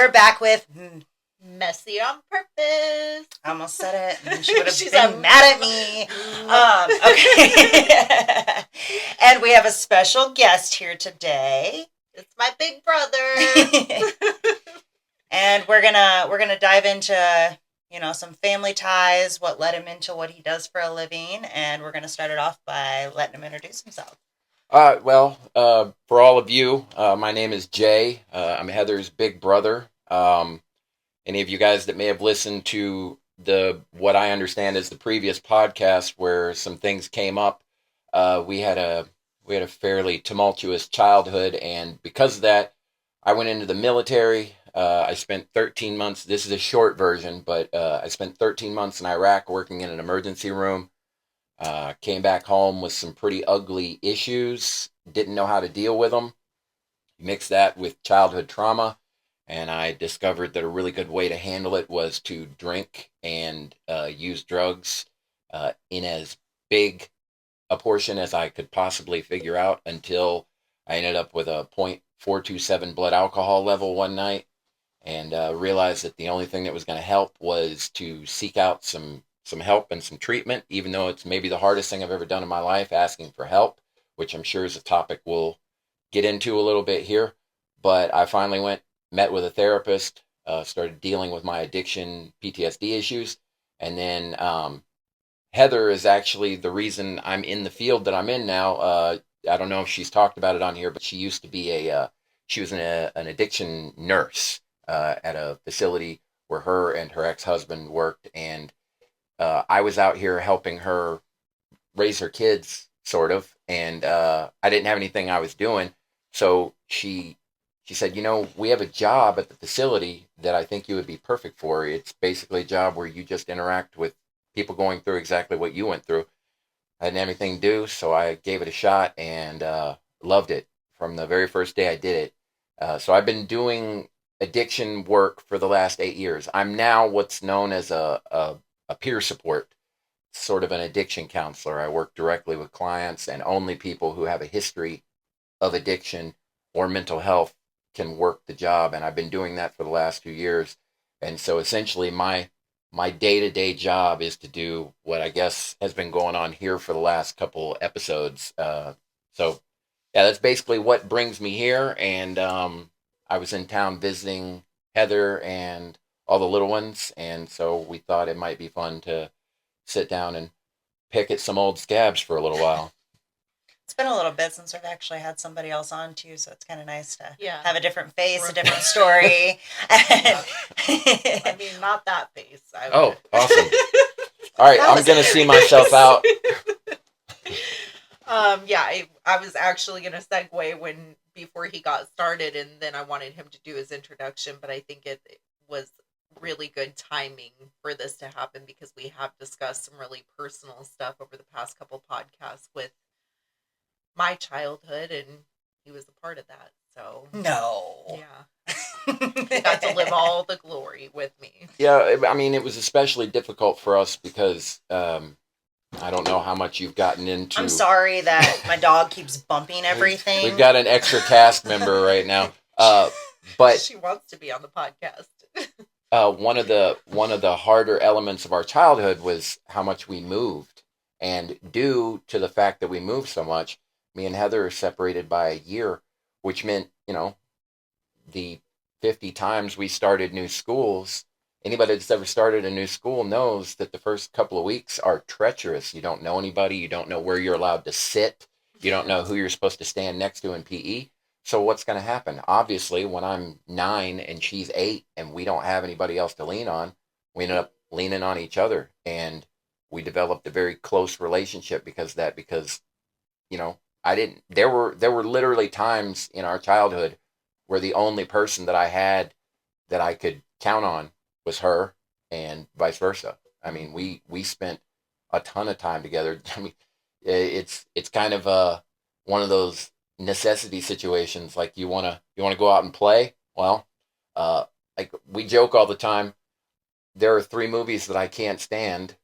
are back with Messy on Purpose. I almost said it, and she would have She's been mad at me. Okay. And we have a special guest here today. It's my big brother. And we're gonna dive into, some family ties, what led him into what he does for a living, and we're gonna start it off by letting him introduce himself. For all of you, my name is Jay. I'm Heather's big brother. Any of you guys that may have listened to what I understand is the previous podcast where some things came up, we had a fairly tumultuous childhood, and because of that, I went into the military. I spent 13 months. This is a short version, but I spent 13 months in Iraq working in an emergency room. Came back home with some pretty ugly issues. Didn't know how to deal with them. Mixed that with childhood trauma. And I discovered that a really good way to handle it was to drink and use drugs in as big a portion as I could possibly figure out, until I ended up with a .427 blood alcohol level one night, and realized that the only thing that was going to help was to seek out some help and some treatment, even though it's maybe the hardest thing I've ever done in my life, asking for help, which I'm sure is a topic we'll get into a little bit here. But I finally met with a therapist, started dealing with my addiction, PTSD issues, and then Heather is actually the reason I'm in the field that I'm in now. I don't know if she's talked about it on here, but she used to be she was an addiction nurse at a facility where her and her ex-husband worked, and I was out here helping her raise her kids, sort of, and I didn't have anything I was doing, so she said, we have a job at the facility that I think you would be perfect for. It's basically a job where you just interact with people going through exactly what you went through. I didn't have anything to do, so I gave it a shot and loved it from the very first day I did it. So I've been doing addiction work for the last 8 years. I'm now what's known as a peer support, sort of an addiction counselor. I work directly with clients, and only people who have a history of addiction or mental health can work the job, and I've been doing that for the last few years. And so essentially my day-to-day job is to do what I guess has been going on here for the last couple episodes. So yeah, that's basically what brings me here. And I was in town visiting Heather and all the little ones, and so we thought it might be fun to sit down and pick at some old scabs for a little while. It's been a little bit since we've actually had somebody else on too, so it's kind of nice to have a different face, a different story. I mean, not that face. Oh, awesome. All right, I'm going to see myself out. I was actually going to segue before he got started, and then I wanted him to do his introduction, but I think it was really good timing for this to happen because we have discussed some really personal stuff over the past couple podcasts with my childhood, and he was a part of that. So no, he got to live all the glory with me. Yeah, I mean, it was especially difficult for us because I don't know how much you've gotten into. I'm sorry that my dog keeps bumping everything. We've got an extra cast member right now, but she wants to be on the podcast. One of the harder elements of our childhood was how much we moved, and due to the fact that we moved so much, me and Heather are separated by a year, which meant, the 50 times we started new schools. Anybody that's ever started a new school knows that the first couple of weeks are treacherous. You don't know anybody. You don't know where you're allowed to sit. You don't know who you're supposed to stand next to in PE. So what's going to happen? Obviously, when I'm 9 and she's 8 and we don't have anybody else to lean on, we ended up leaning on each other. And we developed a very close relationship because there were literally times in our childhood where the only person that I had that I could count on was her, and vice versa. I mean, we spent a ton of time together. I mean, it's kind of one of those necessity situations. Like you want to go out and play. Well, like we joke all the time. There are 3 movies that I can't stand: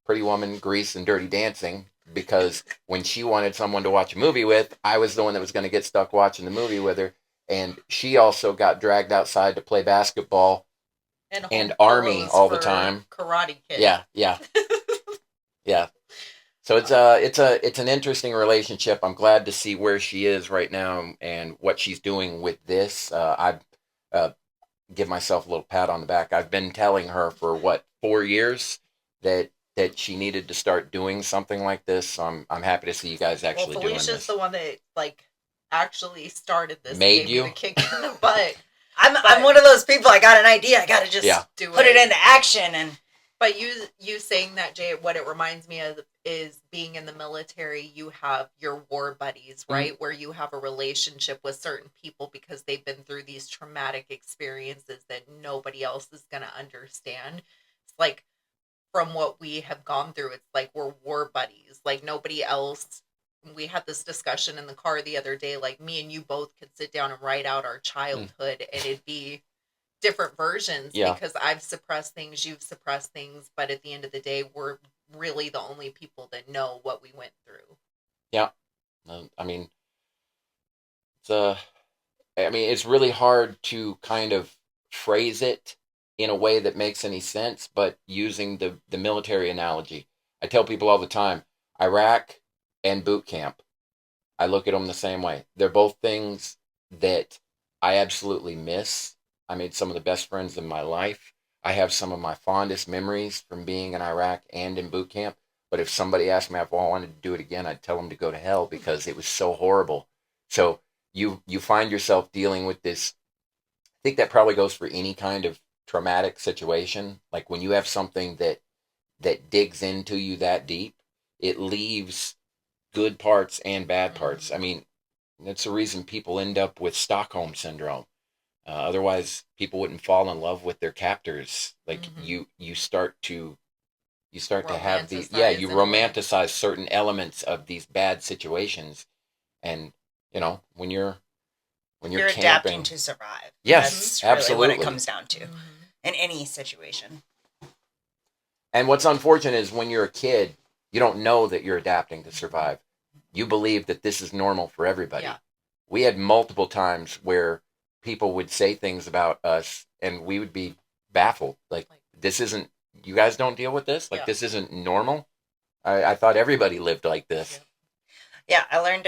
Pretty Woman, Grease, and Dirty Dancing. Because when she wanted someone to watch a movie with, I was the one that was going to get stuck watching the movie with her. and she also got dragged outside to play basketball And and hold army pillows all the for time. Karate Kid. Yeah. Yeah. So it's an interesting relationship. I'm glad to see where she is right now and what she's doing with this. I uh, give myself a little pat on the back. I've been telling her for what 4 years that she needed to start doing something like this. So I'm happy to see you guys Well, actually doing Felicia's this. the one that like actually started this and Made gave me you? the kick in the butt. I'm one of those people. I got an idea. I got to just Yeah. Do put it into action. And But you saying that, Jay, what it reminds me of is being in the military. You have your war buddies, right? Where you have a relationship with certain people because they've been through these traumatic experiences that nobody else is going to understand. It's like from what we have gone through, it's like we're war buddies. Like nobody else. We had this discussion in the car the other day. Like me and you both could sit down and write out our childhood, and it'd be different versions Yeah. because I've suppressed things, you've suppressed things, but at the end of the day, we're really the only people that know what we went through. Yeah. I mean, it's it's really hard to kind of phrase it in a way that makes any sense, but using the military analogy, I tell people all the time, Iraq and boot camp, I look at them the same way. They're both things that I absolutely miss. I made some of the best friends in my life. I have some of my fondest memories from being in Iraq and in boot camp. But if somebody asked me if I wanted to do it again, I'd tell them to go to hell because it was so horrible. So you find yourself dealing with this. I think that probably goes for any kind of traumatic situation. Like when you have something that digs into you that deep, it leaves good parts and bad parts. I mean, that's the reason people end up with Stockholm syndrome. Otherwise, people wouldn't fall in love with their captors. Like you start to have the you Romanticize in a way. romanticize certain elements of these bad situations, and when you're you're adapting camping, to survive. yes, That's really what it absolutely. comes down to in any situation. And what's unfortunate is when you're a kid, you don't know that you're adapting to survive. You believe that this is normal for everybody. Yeah. We had multiple times where people would say things about us and we would be baffled. Like, this isn't, you guys don't deal with this? Like, Yeah. this isn't normal? I thought everybody lived like this. Yeah, I learned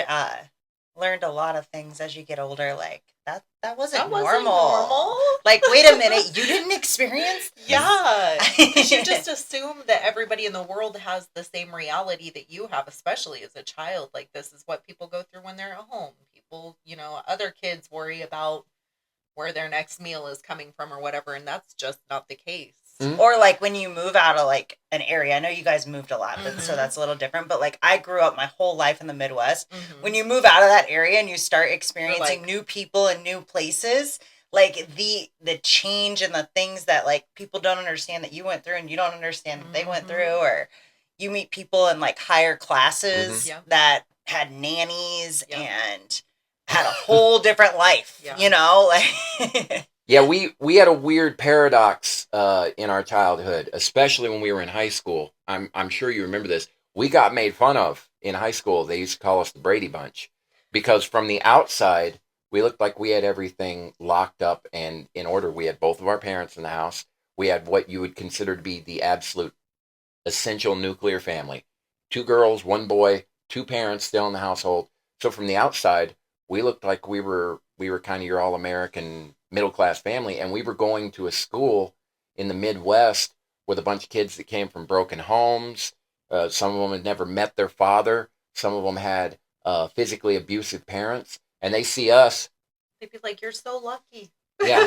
a lot of things as you get older. Like that wasn't That normal. wasn't normal. Like, wait a minute, you didn't experience this? Yeah. Because you just assume that everybody in the world has the same reality that you have, especially as a child. Like, this is what people go through when they're at home. People, other kids worry about where their next meal is coming from or whatever, and that's just not the case. Mhm. Or like when you move out of like an area. I know you guys moved a lot, but so that's a little different. But like I grew up my whole life in the Midwest. When you move out of that area and you start experiencing new people and new places, like the change and the things that like people don't understand that you went through and you don't understand that they went through, or you meet people in like higher classes that had nannies and had a whole different life, like Yeah, we had a weird paradox in our childhood, especially when we were in high school. I'm sure you remember this. We got made fun of in high school. They used to call us the Brady Bunch because from the outside we looked like we had everything locked up and in order. We had both of our parents in the house. We had what you would consider to be the absolute essential nuclear family: two girls, one boy, two parents still in the household. So from the outside, we looked like we were kind of your all American middle class family, and we were going to a school in the Midwest with a bunch of kids that came from broken homes. Some of them had never met their father. Some of them had physically abusive parents, and they see us. They'd be like, "You're so lucky." Yeah.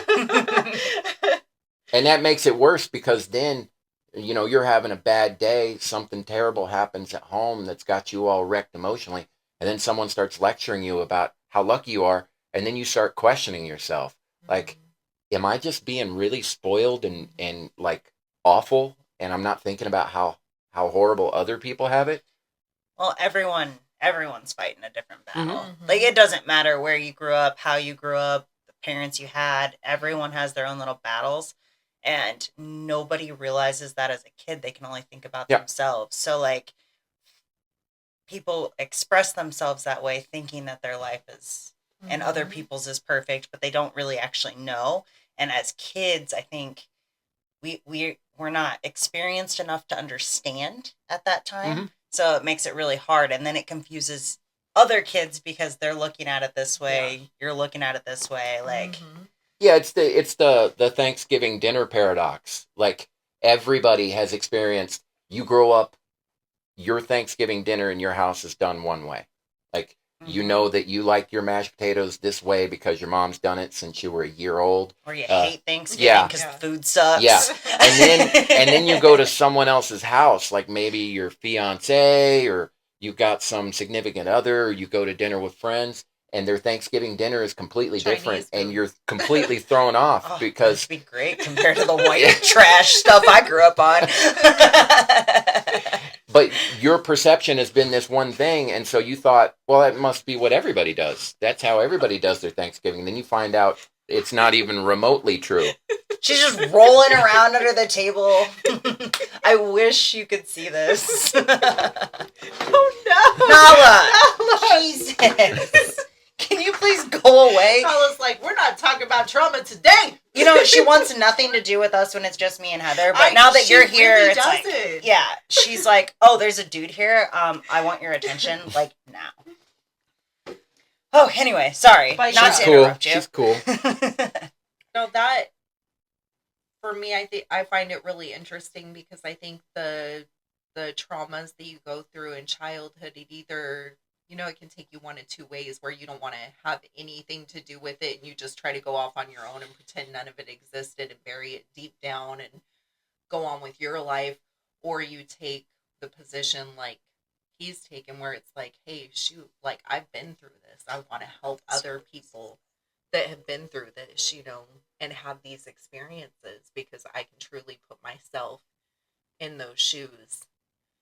And that makes it worse because then, you're having a bad day, something terrible happens at home that's got you all wrecked emotionally, and then someone starts lecturing you about how lucky you are, and then you start questioning yourself. Like, am I just being really spoiled and like awful, and I'm not thinking about how horrible other people have it? Well, everyone's fighting a different battle. Like, it doesn't matter where you grew up, how you grew up, the parents you had. Everyone has their own little battles, and nobody realizes that as a kid. They can only think about themselves. So, like, people express themselves that way, thinking that their life is and other people's is perfect, but they don't really actually know. And as kids, I think we're not experienced enough to understand at that time. So it makes it really hard, and then it confuses other kids because they're looking at it this way, you're looking at it this way, like yeah, it's the Thanksgiving dinner paradox. Like, everybody has experienced, you grow up, your Thanksgiving dinner in your house is done one way. Like, you know that you like your mashed potatoes this way because your mom's done it since you were a year old. Or you hate Thanksgiving because the food sucks. Yeah. And then you go to someone else's house, like maybe your fiance, or you got some significant other, or you go to dinner with friends, and their Thanksgiving dinner is completely Chinese different, food. And you're completely thrown off because that'd be great compared to the white trash stuff I grew up on. But your perception has been this one thing, and so you thought, well, that must be what everybody does. That's how everybody does their Thanksgiving. Then you find out it's not even remotely true. She's just rolling around under the table. I wish you could see this. Oh, no. Nala! Jesus! Can you please go away? Nala's like, we're not talking about trauma today. You know, she wants nothing to do with us when it's just me and Heather, but now that you're here, really it's like, yeah, she's like, oh, there's a dude here. I want your attention, like, now. Oh, anyway, sorry. But not to interrupt you. She's cool. No, that, for me, I find it really interesting because I think the traumas that you go through in childhood, it either, you know, it can take you one of two ways, where you don't want to have anything to do with it and you just try to go off on your own and pretend none of it existed and bury it deep down and go on with your life, or you take the position like he's taken, where it's like, hey, shoot, like, I've been through this. I want to help other people that have been through this, you know, and have these experiences, because I can truly put myself in those shoes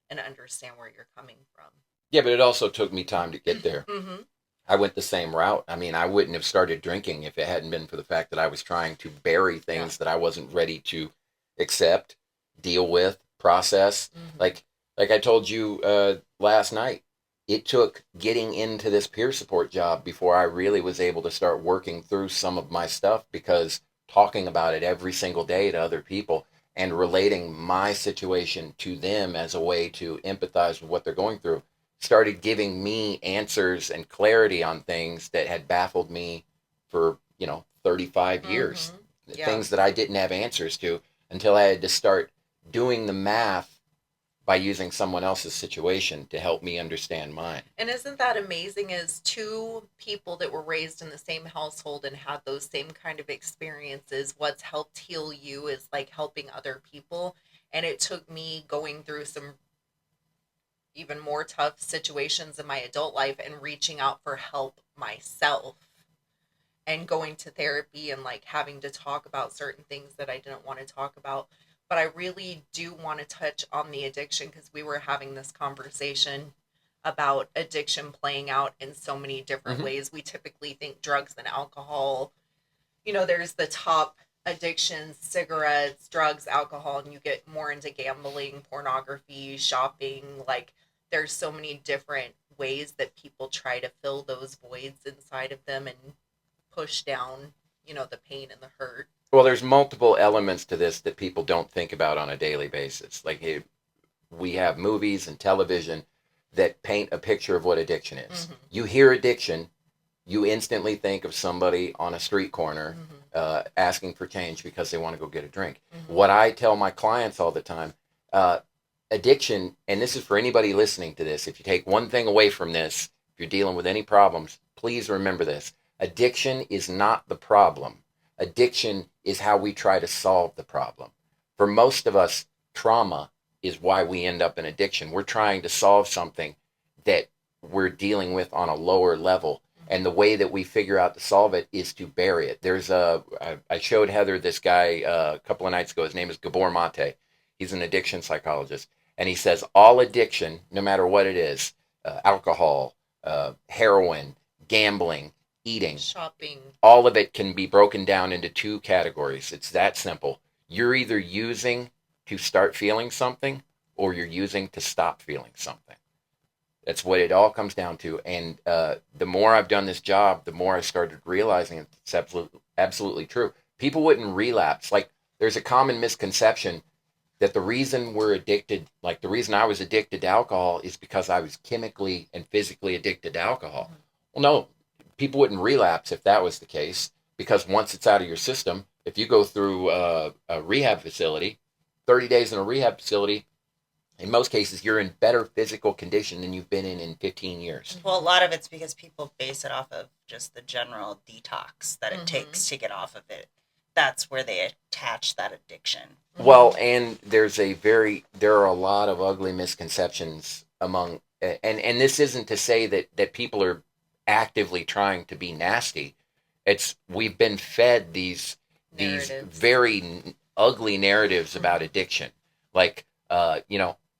and understand where you're coming from. Yeah, but it also took me time to get there. Mm-hmm. I went the same route. I mean, I wouldn't have started drinking if it hadn't been for the fact that I was trying to bury things that I wasn't ready to accept, deal with, process. Mm-hmm. Like I told you last night, it took getting into this peer support job before I really was able to start working through some of my stuff, because talking about it every single day to other people and relating my situation to them as a way to empathize with what they're going through started giving me answers and clarity on things that had baffled me for, 35 years. Yeah. Things that I didn't have answers to until I had to start doing the math by using someone else's situation to help me understand mine. And isn't that amazing, as two people that were raised in the same household and had those same kind of experiences, what's helped heal you is like helping other people. And it took me going through some even more tough situations in my adult life and reaching out for help myself and going to therapy and like having to talk about certain things that I didn't want to talk about. But I really do want to touch on the addiction, because we were having this conversation about addiction playing out in so many different ways. We typically think drugs and alcohol, there's the top addictions: cigarettes, drugs, alcohol, and you get more into gambling, pornography, shopping. Like, there's so many different ways that people try to fill those voids inside of them and push down, the pain and the hurt. Well, there's multiple elements to this that people don't think about on a daily basis. Like, we have movies and television that paint a picture of what addiction is. Mm-hmm. You hear addiction, you instantly think of somebody on a street corner asking for change because they want to go get a drink. Mm-hmm. What I tell my clients all the time, addiction, and this is for anybody listening to this, if you take one thing away from this, if you're dealing with any problems, please remember this. Addiction is not the problem. Addiction is how we try to solve the problem. For most of us, trauma is why we end up in addiction. We're trying to solve something that we're dealing with on a lower level. And the way that we figure out to solve it is to bury it. I showed Heather this guy a couple of nights ago. His name is Gabor Mate. He's an addiction psychologist. And he says all addiction, no matter what it is, alcohol, heroin, gambling, eating, shopping, all of it can be broken down into two categories. It's that simple. You're either using to start feeling something, or you're using to stop feeling something. That's what it all comes down to. And the more I've done this job, the more I started realizing it's absolutely true. People wouldn't relapse. Like, there's a common misconception that the reason we're addicted, like the reason I was addicted to alcohol is because I was chemically and physically addicted to alcohol. Well, no, people wouldn't relapse if that was the case, because once it's out of your system, if you go through a rehab facility, 30 days in a rehab facility, in most cases, you're in better physical condition than you've been in 15 years. Well, a lot of it's because people base it off of just the general detox that it takes to get off of it. That's where they attach that addiction. Well, and there are a lot of ugly misconceptions among, and this isn't to say that people are actively trying to be nasty. We've been fed these very ugly narratives about addiction. Like,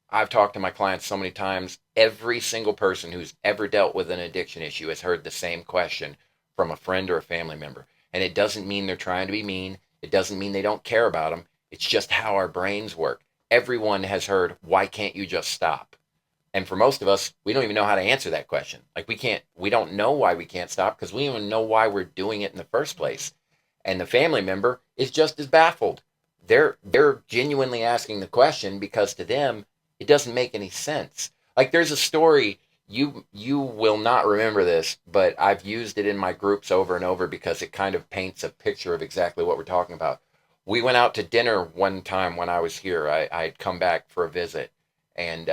I've talked to my clients so many times. Every single person who's ever dealt with an addiction issue has heard the same question from a friend or a family member. And it doesn't mean they're trying to be mean. It doesn't mean they don't care about them. It's just how our brains work. Everyone has heard, why can't you just stop? And for most of us, we don't even know how to answer that question. Like, we don't know why we can't stop, because we don't even know why we're doing it in the first place. And the family member is just as baffled. They're genuinely asking the question because to them, it doesn't make any sense. Like, there's a story, you will not remember this, but I've used it in my groups over and over because it kind of paints a picture of exactly what we're talking about. We went out to dinner one time when I was here. I had come back for a visit, and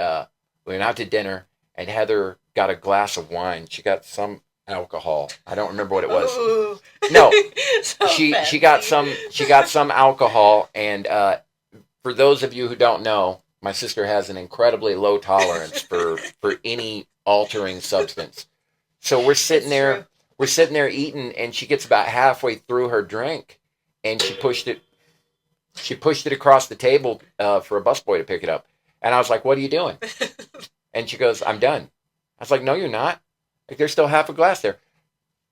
we went out to dinner, and Heather got a glass of wine. She got some alcohol. I don't remember what it was. Ooh. No, So she got some alcohol, and for those of you who don't know, my sister has an incredibly low tolerance for any altering substance. So we're sitting there eating, and she gets about halfway through her drink, and she pushed it across the table for a busboy to pick it up. And I was like, "What are you doing?" And she goes, "I'm done." I was like, "No, you're not. Like, there's still half a glass there."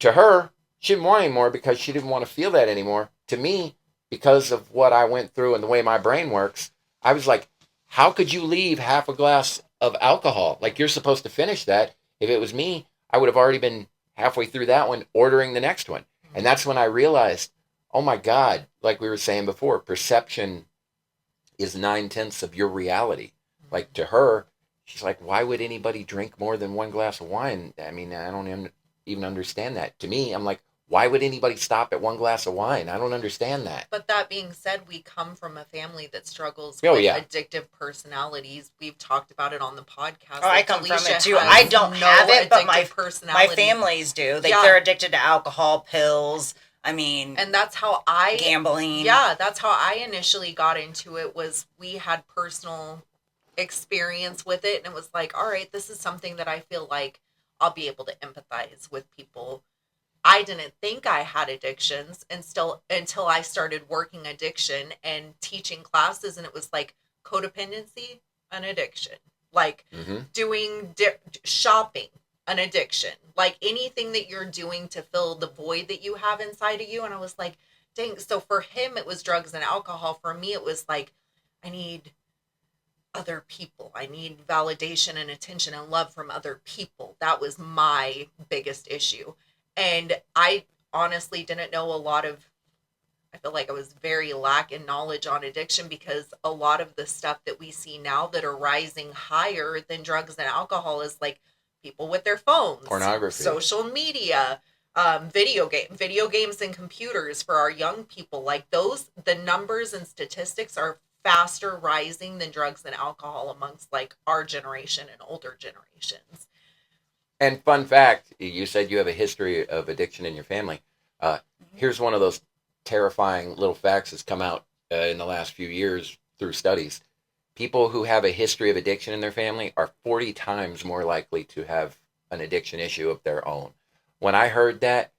To her, she didn't want any more because she didn't want to feel that anymore. To me, because of what I went through and the way my brain works, I was like, how could you leave half a glass of alcohol? Like, you're supposed to finish that. If it was me, I would have already been halfway through that one, ordering the next one. And that's when I realized, oh my God, like we were saying before, perception is 9/10 of your reality. Like, to her, she's like, why would anybody drink more than one glass of wine? I mean, I don't even understand that. To me, I'm like, why would anybody stop at one glass of wine? I don't understand that. But that being said, we come from a family that struggles Oh, with yeah. addictive personalities. We've talked about it on the podcast. Oh, I come from Fylisha it too. has I don't have it, but my personality. families do. Yeah. They're addicted to alcohol, pills. I mean, and that's how gambling. Yeah, that's how I initially got into it. Was we had personal experience with it, and it was like, all right, this is something that I feel like I'll be able to empathize with people. I didn't think I had addictions until I started working addiction and teaching classes, and it was like codependency, an addiction, like doing shopping, an addiction, like anything that you're doing to fill the void that you have inside of you. And I was like, dang. So for him, it was drugs and alcohol. For me, it was like, I need other people. I need validation and attention and love from other people. That was my biggest issue. And I honestly didn't know I feel like I was very lack in knowledge on addiction, because a lot of the stuff that we see now that are rising higher than drugs and alcohol is like people with their phones, pornography, social media, video games and computers for our young people. Like the numbers and statistics are faster rising than drugs and alcohol amongst like our generation and older generations. And fun fact, you said you have a history of addiction in your family. Here's one of those terrifying little facts that's come out in the last few years through studies. People who have a history of addiction in their family are 40 times more likely to have an addiction issue of their own. When I heard that,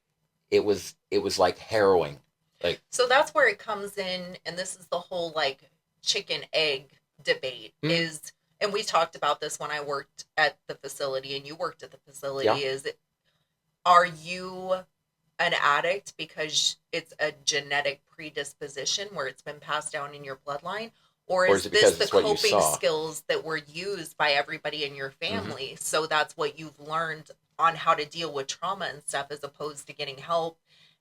it was like harrowing. Like, so that's where it comes in, and this is the whole like chicken egg debate is. And we talked about this when I worked at the facility and you worked at the facility, are you an addict because it's a genetic predisposition where it's been passed down in your bloodline? Or Or is is it this because the it's what you coping saw? skills that were used by everybody in your family? So that's what you've learned on how to deal with trauma and stuff, as opposed to getting help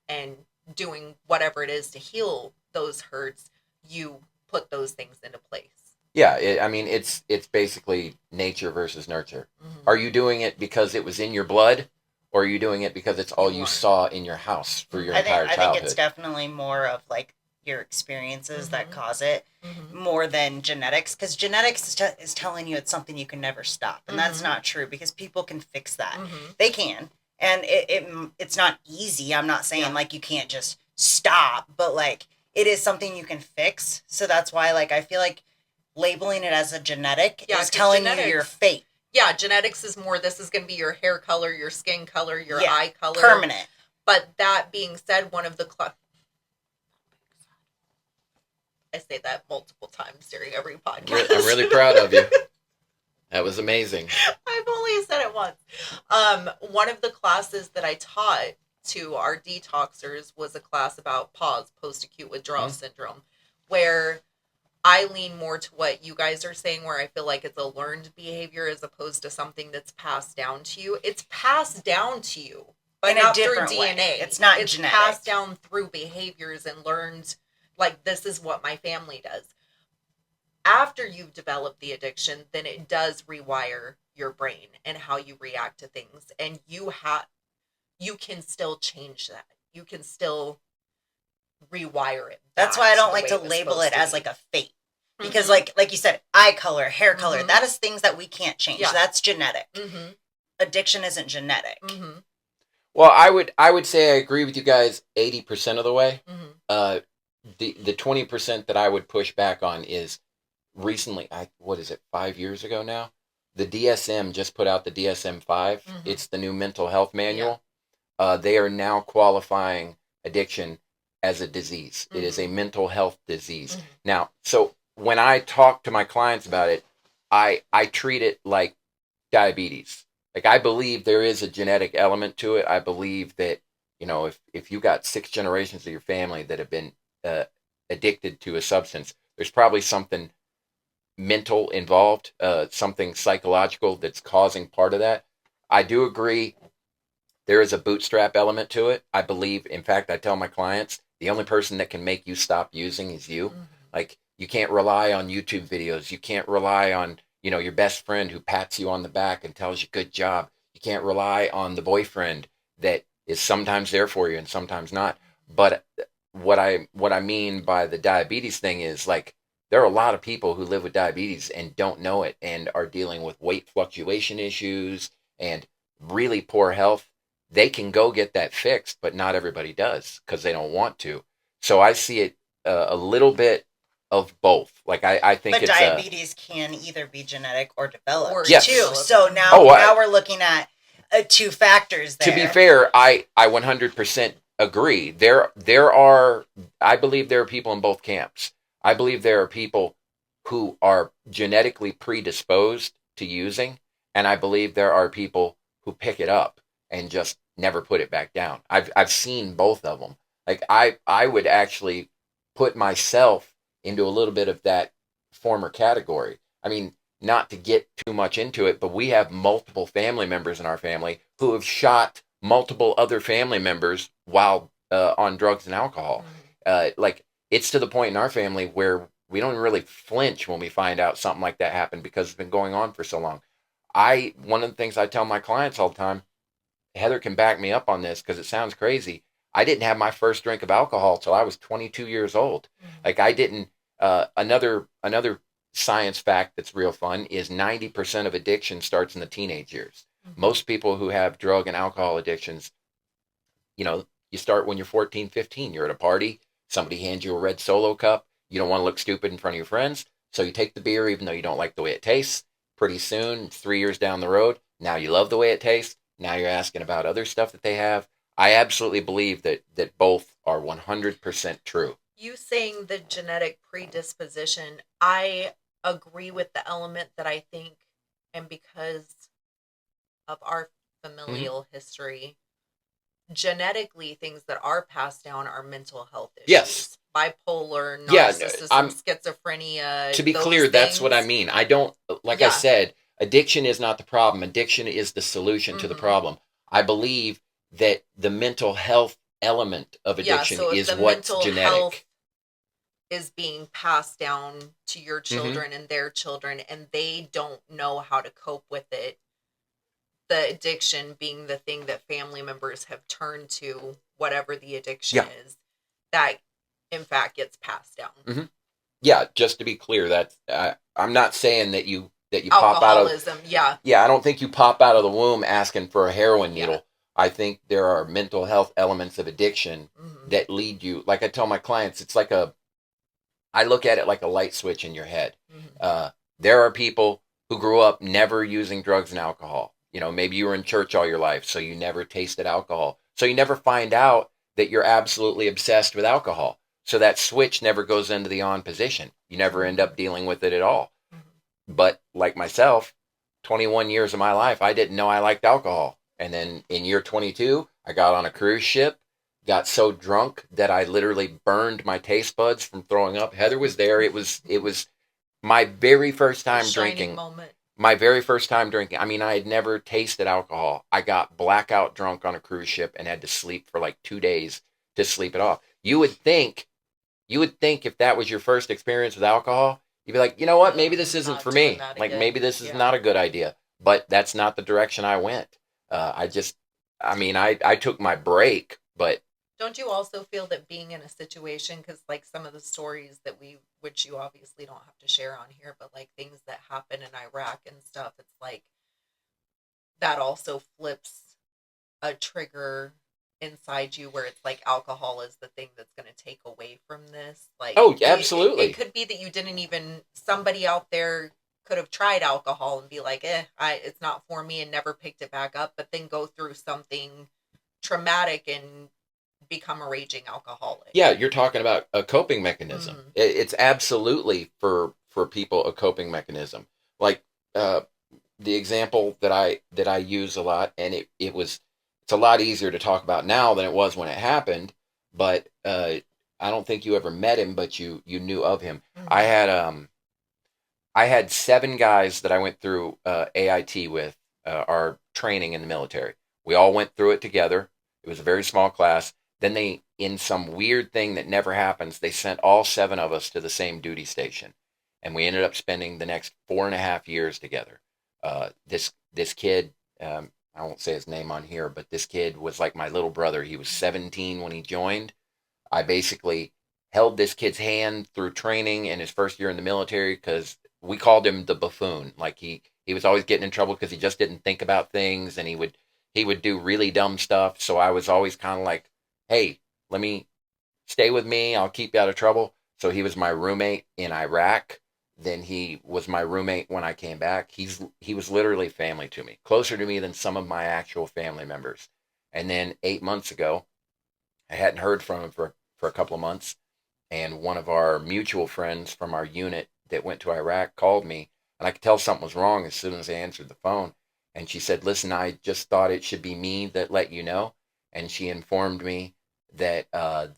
and doing whatever it is to heal those hurts. You put those things into place. Yeah, I mean, it's basically nature versus nurture. Mm-hmm. Are you doing it because it was in your blood, or are you doing it because it's all you saw in your house for your entire I childhood? think it's definitely more of like your experiences that cause it, more than genetics, because genetics is telling you it's something you can never stop, and that's not true, because people can fix that. They can, and it's not easy. I'm not saying like you can't just stop, but like it is something you can fix. So that's why, like, I feel like labeling it as a genetic is telling you your fate. Yeah, genetics is more, this is going to be your hair color, your skin color, your eye color. Permanent. But that being said, one of the... I say that multiple times during every podcast. I'm really proud of you. That was amazing. I've only said it once. One of the classes that I taught to our detoxers was a class about PAWS, post-acute withdrawal syndrome, where I lean more to what you guys are saying, where I feel like it's a learned behavior as opposed to something that's passed down to you. It's passed down to you, but not through DNA. Way. It's not it's genetic. Passed down through behaviors and learned, like, this is what my family does. After you've developed the addiction, then it does rewire your brain and how you react to things. And you can still change that. You can still rewire it. That's why I don't like to label it as like a fate. Because like you said, eye color, hair color, that is things that we can't change. Yeah. That's genetic. Addiction isn't genetic. Well, I would say I agree with you guys 80% of the way. The 20% that I would push back on is recently, 5 years ago now? The DSM just put out the DSM-5. It's the new mental health manual. Yeah. They are now qualifying addiction as a disease. It is a mental health disease. Now, so when I talk to my clients about it, I treat it like diabetes. Like, I believe there is a genetic element to it. I believe that, if you got 6 generations of your family that have been addicted to a substance, there's probably something mental involved, something psychological that's causing part of that. I do agree there is a bootstrap element to it. I believe, in fact, I tell my clients, the only person that can make you stop using is you. Like, you can't rely on YouTube videos. You can't rely on, your best friend who pats you on the back and tells you good job. You can't rely on the boyfriend that is sometimes there for you and sometimes not. But what I mean by the diabetes thing is, like, there are a lot of people who live with diabetes and don't know it and are dealing with weight fluctuation issues and really poor health. They can go get that fixed, but not everybody does because they don't want to. So I see it a little bit of both. Like, I think but it's diabetes can either be genetic or developed yes. too. So now we're looking at 2 factors there. To be fair, I 100% agree. There are, I believe there are people in both camps. I believe there are people who are genetically predisposed to using, and I believe there are people who pick it up and just never put it back down. I've seen both of them. Like, I would actually put myself into a little bit of that former category. I mean, not to get too much into it, but we have multiple family members in our family who have shot multiple other family members while on drugs and alcohol. Like, it's to the point in our family where we don't really flinch when we find out something like that happened because it's been going on for so long. One of the things I tell my clients all the time, Heather can back me up on this because it sounds crazy. I didn't have my first drink of alcohol till I was 22 years old. Like, I didn't, another science fact that's real fun is 90% of addiction starts in the teenage years. Most people who have drug and alcohol addictions, you start when you're 14, 15. You're at a party. Somebody hands you a red Solo cup. You don't want to look stupid in front of your friends. So you take the beer even though you don't like the way it tastes. Pretty soon, 3 years down the road, now you love the way it tastes. Now you're asking about other stuff that they have. I absolutely believe that both are 100% true. You saying the genetic predisposition, I agree with the element that I think, and because of our familial history, genetically things that are passed down are mental health issues. Yes. Bipolar, Yeah, narcissism, schizophrenia. To be those clear, that's what I things. mean. I don't, like I said, addiction is not the problem. Addiction is the solution to the problem. I believe that the mental health element of addiction so if is the what's mental genetic. Health is being passed down to your children and their children, and they don't know how to cope with it, the addiction being the thing that family members have turned to, whatever the addiction is, that in fact gets passed down. Yeah, just to be clear, that I'm not saying that you pop out of I don't think you pop out of the womb asking for a heroin needle. I think there are mental health elements of addiction that lead you. Like I tell my clients, it's like I look at it like a light switch in your head. There are people who grew up never using drugs and alcohol. You know, maybe you were in church all your life, so you never tasted alcohol. So you never find out that you're absolutely obsessed with alcohol. So that switch never goes into the on position. You never end up dealing with it at all. But like myself, 21 years of my life, I didn't know I liked alcohol. And then in year 22, I got on a cruise ship, got so drunk that I literally burned my taste buds from throwing up. Heather was there. It was my very first time drinking. My very first time drinking. I mean, I had never tasted alcohol. I got blackout drunk on a cruise ship and had to sleep for like 2 days to sleep it off. You would think if that was your first experience with alcohol, you'd be like, you know what, maybe this isn't for me. Like, maybe this is not a good idea. But that's not the direction I went. I took my break, but... Don't you also feel that being in a situation, because like some of the stories that which you obviously don't have to share on here, but like things that happen in Iraq and stuff, it's like that also flips a trigger inside you where it's like alcohol is the thing that's going to take away from this. Like, oh, absolutely. It could be that you didn't even, somebody out there could have tried alcohol and be like, it's not for me, and never picked it back up, but then go through something traumatic and become a raging alcoholic. Yeah, you're talking about a coping mechanism. It's absolutely for people a coping mechanism. Like the example that I use a lot, and it's a lot easier to talk about now than it was when it happened. But I don't think you ever met him, but you knew of him. I had 7 guys that I went through AIT with, our training in the military. We all went through it together. It was a very small class. Then they, in some weird thing that never happens, they sent all 7 of us to the same duty station. And we ended up spending the next 4.5 years together. This kid, I won't say his name on here, but this kid was like my little brother. He was 17 when he joined. I basically held this kid's hand through training in his first year in the military because we called him the buffoon. Like he was always getting in trouble because he just didn't think about things, and he would do really dumb stuff. So I was always kind of like, hey, let me stay with me. I'll keep you out of trouble. So he was my roommate in Iraq. Then he was my roommate when I came back. He was literally family to me, closer to me than some of my actual family members. And then 8 months ago, I hadn't heard from him for a couple of months. And one of our mutual friends from our unit that went to Iraq called me, and I could tell something was wrong as soon as I answered the phone. And she said, listen, I just thought it should be me that let you know. And she informed me that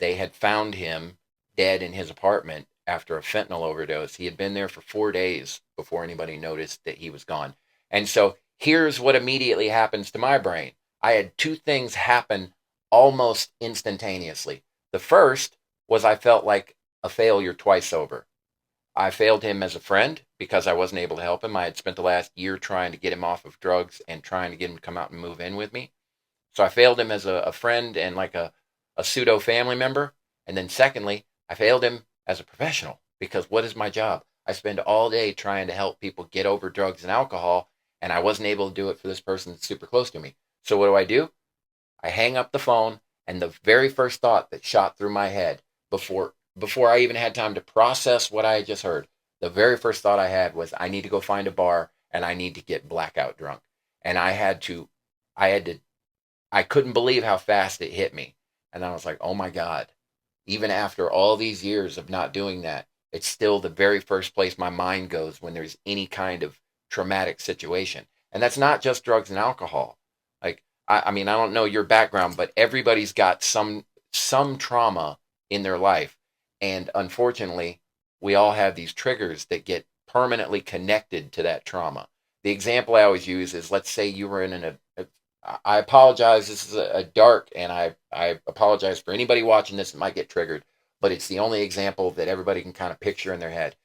they had found him dead in his apartment after a fentanyl overdose. He had been there for 4 days before anybody noticed that he was gone. And so here's what immediately happens to my brain. I had 2 things happen almost instantaneously. The first was I felt like a failure twice over. I failed him as a friend because I wasn't able to help him. I had spent the last year trying to get him off of drugs and trying to get him to come out and move in with me. So I failed him as a friend and like a pseudo family member. And then secondly, I failed him as a professional because what is my job? I spend all day trying to help people get over drugs and alcohol, and I wasn't able to do it for this person that's super close to me. So what do? I hang up the phone, and the very first thought that shot through my head before I even had time to process what I had just heard, the very first thought I had was, I need to go find a bar and I need to get blackout drunk. And I couldn't believe how fast it hit me. And I was like, oh my God, even after all these years of not doing that, it's still the very first place my mind goes when there's any kind of traumatic situation. And that's not just drugs and alcohol. Like, I mean, I don't know your background, but everybody's got some trauma in their life. And unfortunately, we all have these triggers that get permanently connected to that trauma. The example I always use is, let's say you were in I apologize, this is a dark, and I apologize for anybody watching this that might get triggered, but it's the only example that everybody can kind of picture in their head.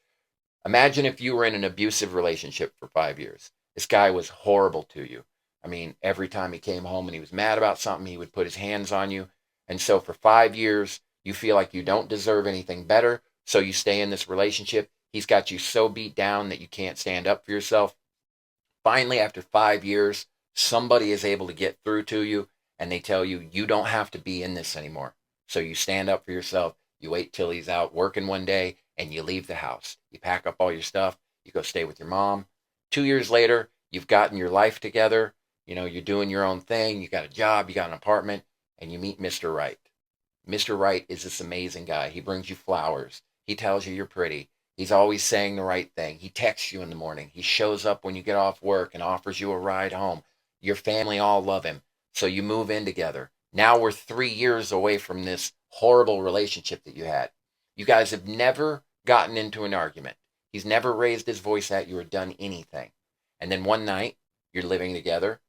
Imagine if you were in an abusive relationship for 5 years. This guy was horrible to you. I mean, every time he came home and he was mad about something, he would put his hands on you. And so for 5 years, you feel like you don't deserve anything better. So you stay in this relationship. He's got you so beat down that you can't stand up for yourself. Finally, after 5 years, somebody is able to get through to you and they tell you, you don't have to be in this anymore. So you stand up for yourself. You wait till he's out working one day and you leave the house. You pack up all your stuff. You go stay with your mom. 2 years later, you've gotten your life together. You know, you're doing your own thing. You got a job, you got an apartment, and you meet Mr. Right. Mr. Right is this amazing guy. He brings you flowers. He tells you you're pretty. He's always saying the right thing. He texts you in the morning. He shows up when you get off work and offers you a ride home. Your family all love him. So you move in together. Now we're 3 years away from this horrible relationship that you had. You guys have never gotten into an argument. He's never raised his voice at you or done anything. And then one night, you're living together.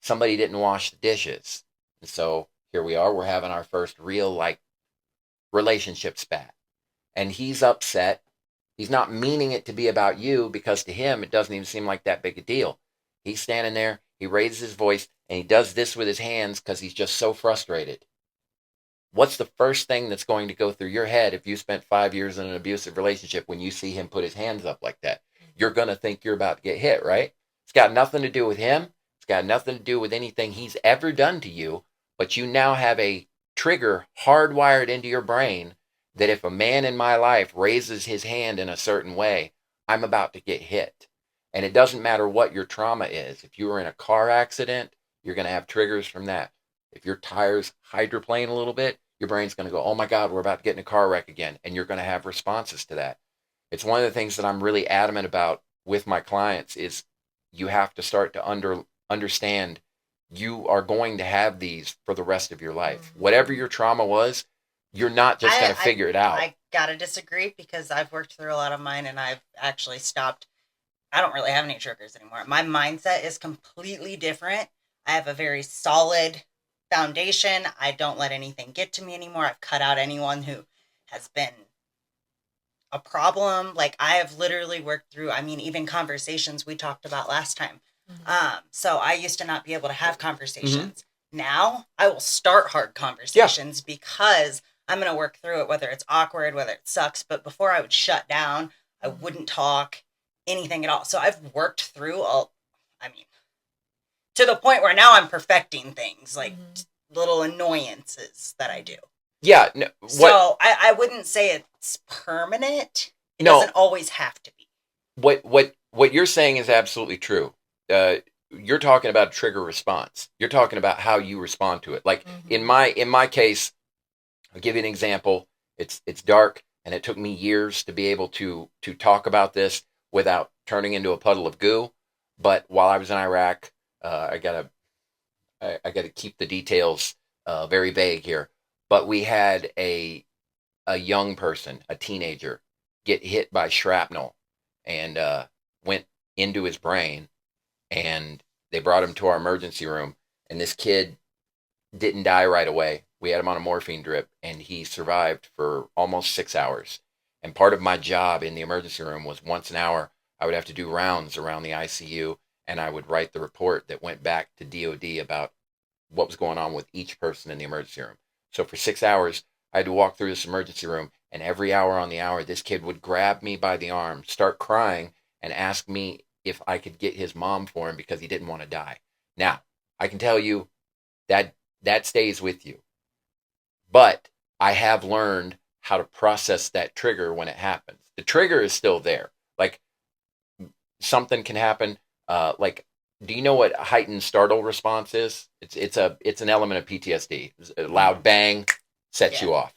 Somebody didn't wash the dishes. And so here we are. We're having our first real, relationship spat. And he's upset. He's not meaning it to be about you because to him, it doesn't even seem like that big a deal. He's standing there. He raises his voice and he does this with his hands because he's just so frustrated. What's the first thing that's going to go through your head if you spent 5 years in an abusive relationship when you see him put his hands up like that? You're going to think you're about to get hit, right? It's got nothing to do with him. It's got nothing to do with anything he's ever done to you, but you now have a trigger hardwired into your brain that if a man in my life raises his hand in a certain way, I'm about to get hit. And it doesn't matter what your trauma is. If you were in a car accident, you're going to have triggers from that. If your tires hydroplane a little bit, your brain's going to go, oh my God, we're about to get in a car wreck again. And you're going to have responses to that. It's one of the things that I'm really adamant about with my clients is you have to start to understand you are going to have these for the rest of your life. Mm-hmm. Whatever your trauma was, you're not just going to figure it out. I got to disagree because I've worked through a lot of mine and I've actually stopped. I don't really have any triggers anymore. My mindset is completely different. I have a very solid foundation. I don't let anything get to me anymore. I've cut out anyone who has been a problem. Like I have literally worked through, even conversations we talked about last time. Mm-hmm. So I used to not be able to have conversations. Mm-hmm. Now I will start hard conversations because I'm going to work through it, whether it's awkward, whether it sucks. But before I would shut down, I wouldn't talk anything at all. So I've worked through to the point where now I'm perfecting things like little annoyances that I do. Yeah. No, so I wouldn't say it's permanent. It doesn't always have to be. What you're saying is absolutely true. You're talking about a trigger response. You're talking about how you respond to it. Like in my case, I'll give you an example. It's dark and it took me years to be able to talk about this without turning into a puddle of goo. But while I was in Iraq, I gotta keep the details very vague here. But we had a young person, a teenager, get hit by shrapnel and went into his brain, and they brought him to our emergency room. And this kid didn't die right away. We had him on a morphine drip, and he survived for almost 6 hours. And part of my job in the emergency room was once an hour, I would have to do rounds around the ICU, and I would write the report that went back to DOD about what was going on with each person in the emergency room. So for 6 hours, I had to walk through this emergency room, and every hour on the hour, this kid would grab me by the arm, start crying, and ask me if I could get his mom for him because he didn't want to die. Now, I can tell you that stays with you. But I have learned how to process that trigger when it happens. The trigger is still there. Like, something can happen. Do you know what heightened startle response is? It's an element of PTSD. A loud bang sets you off.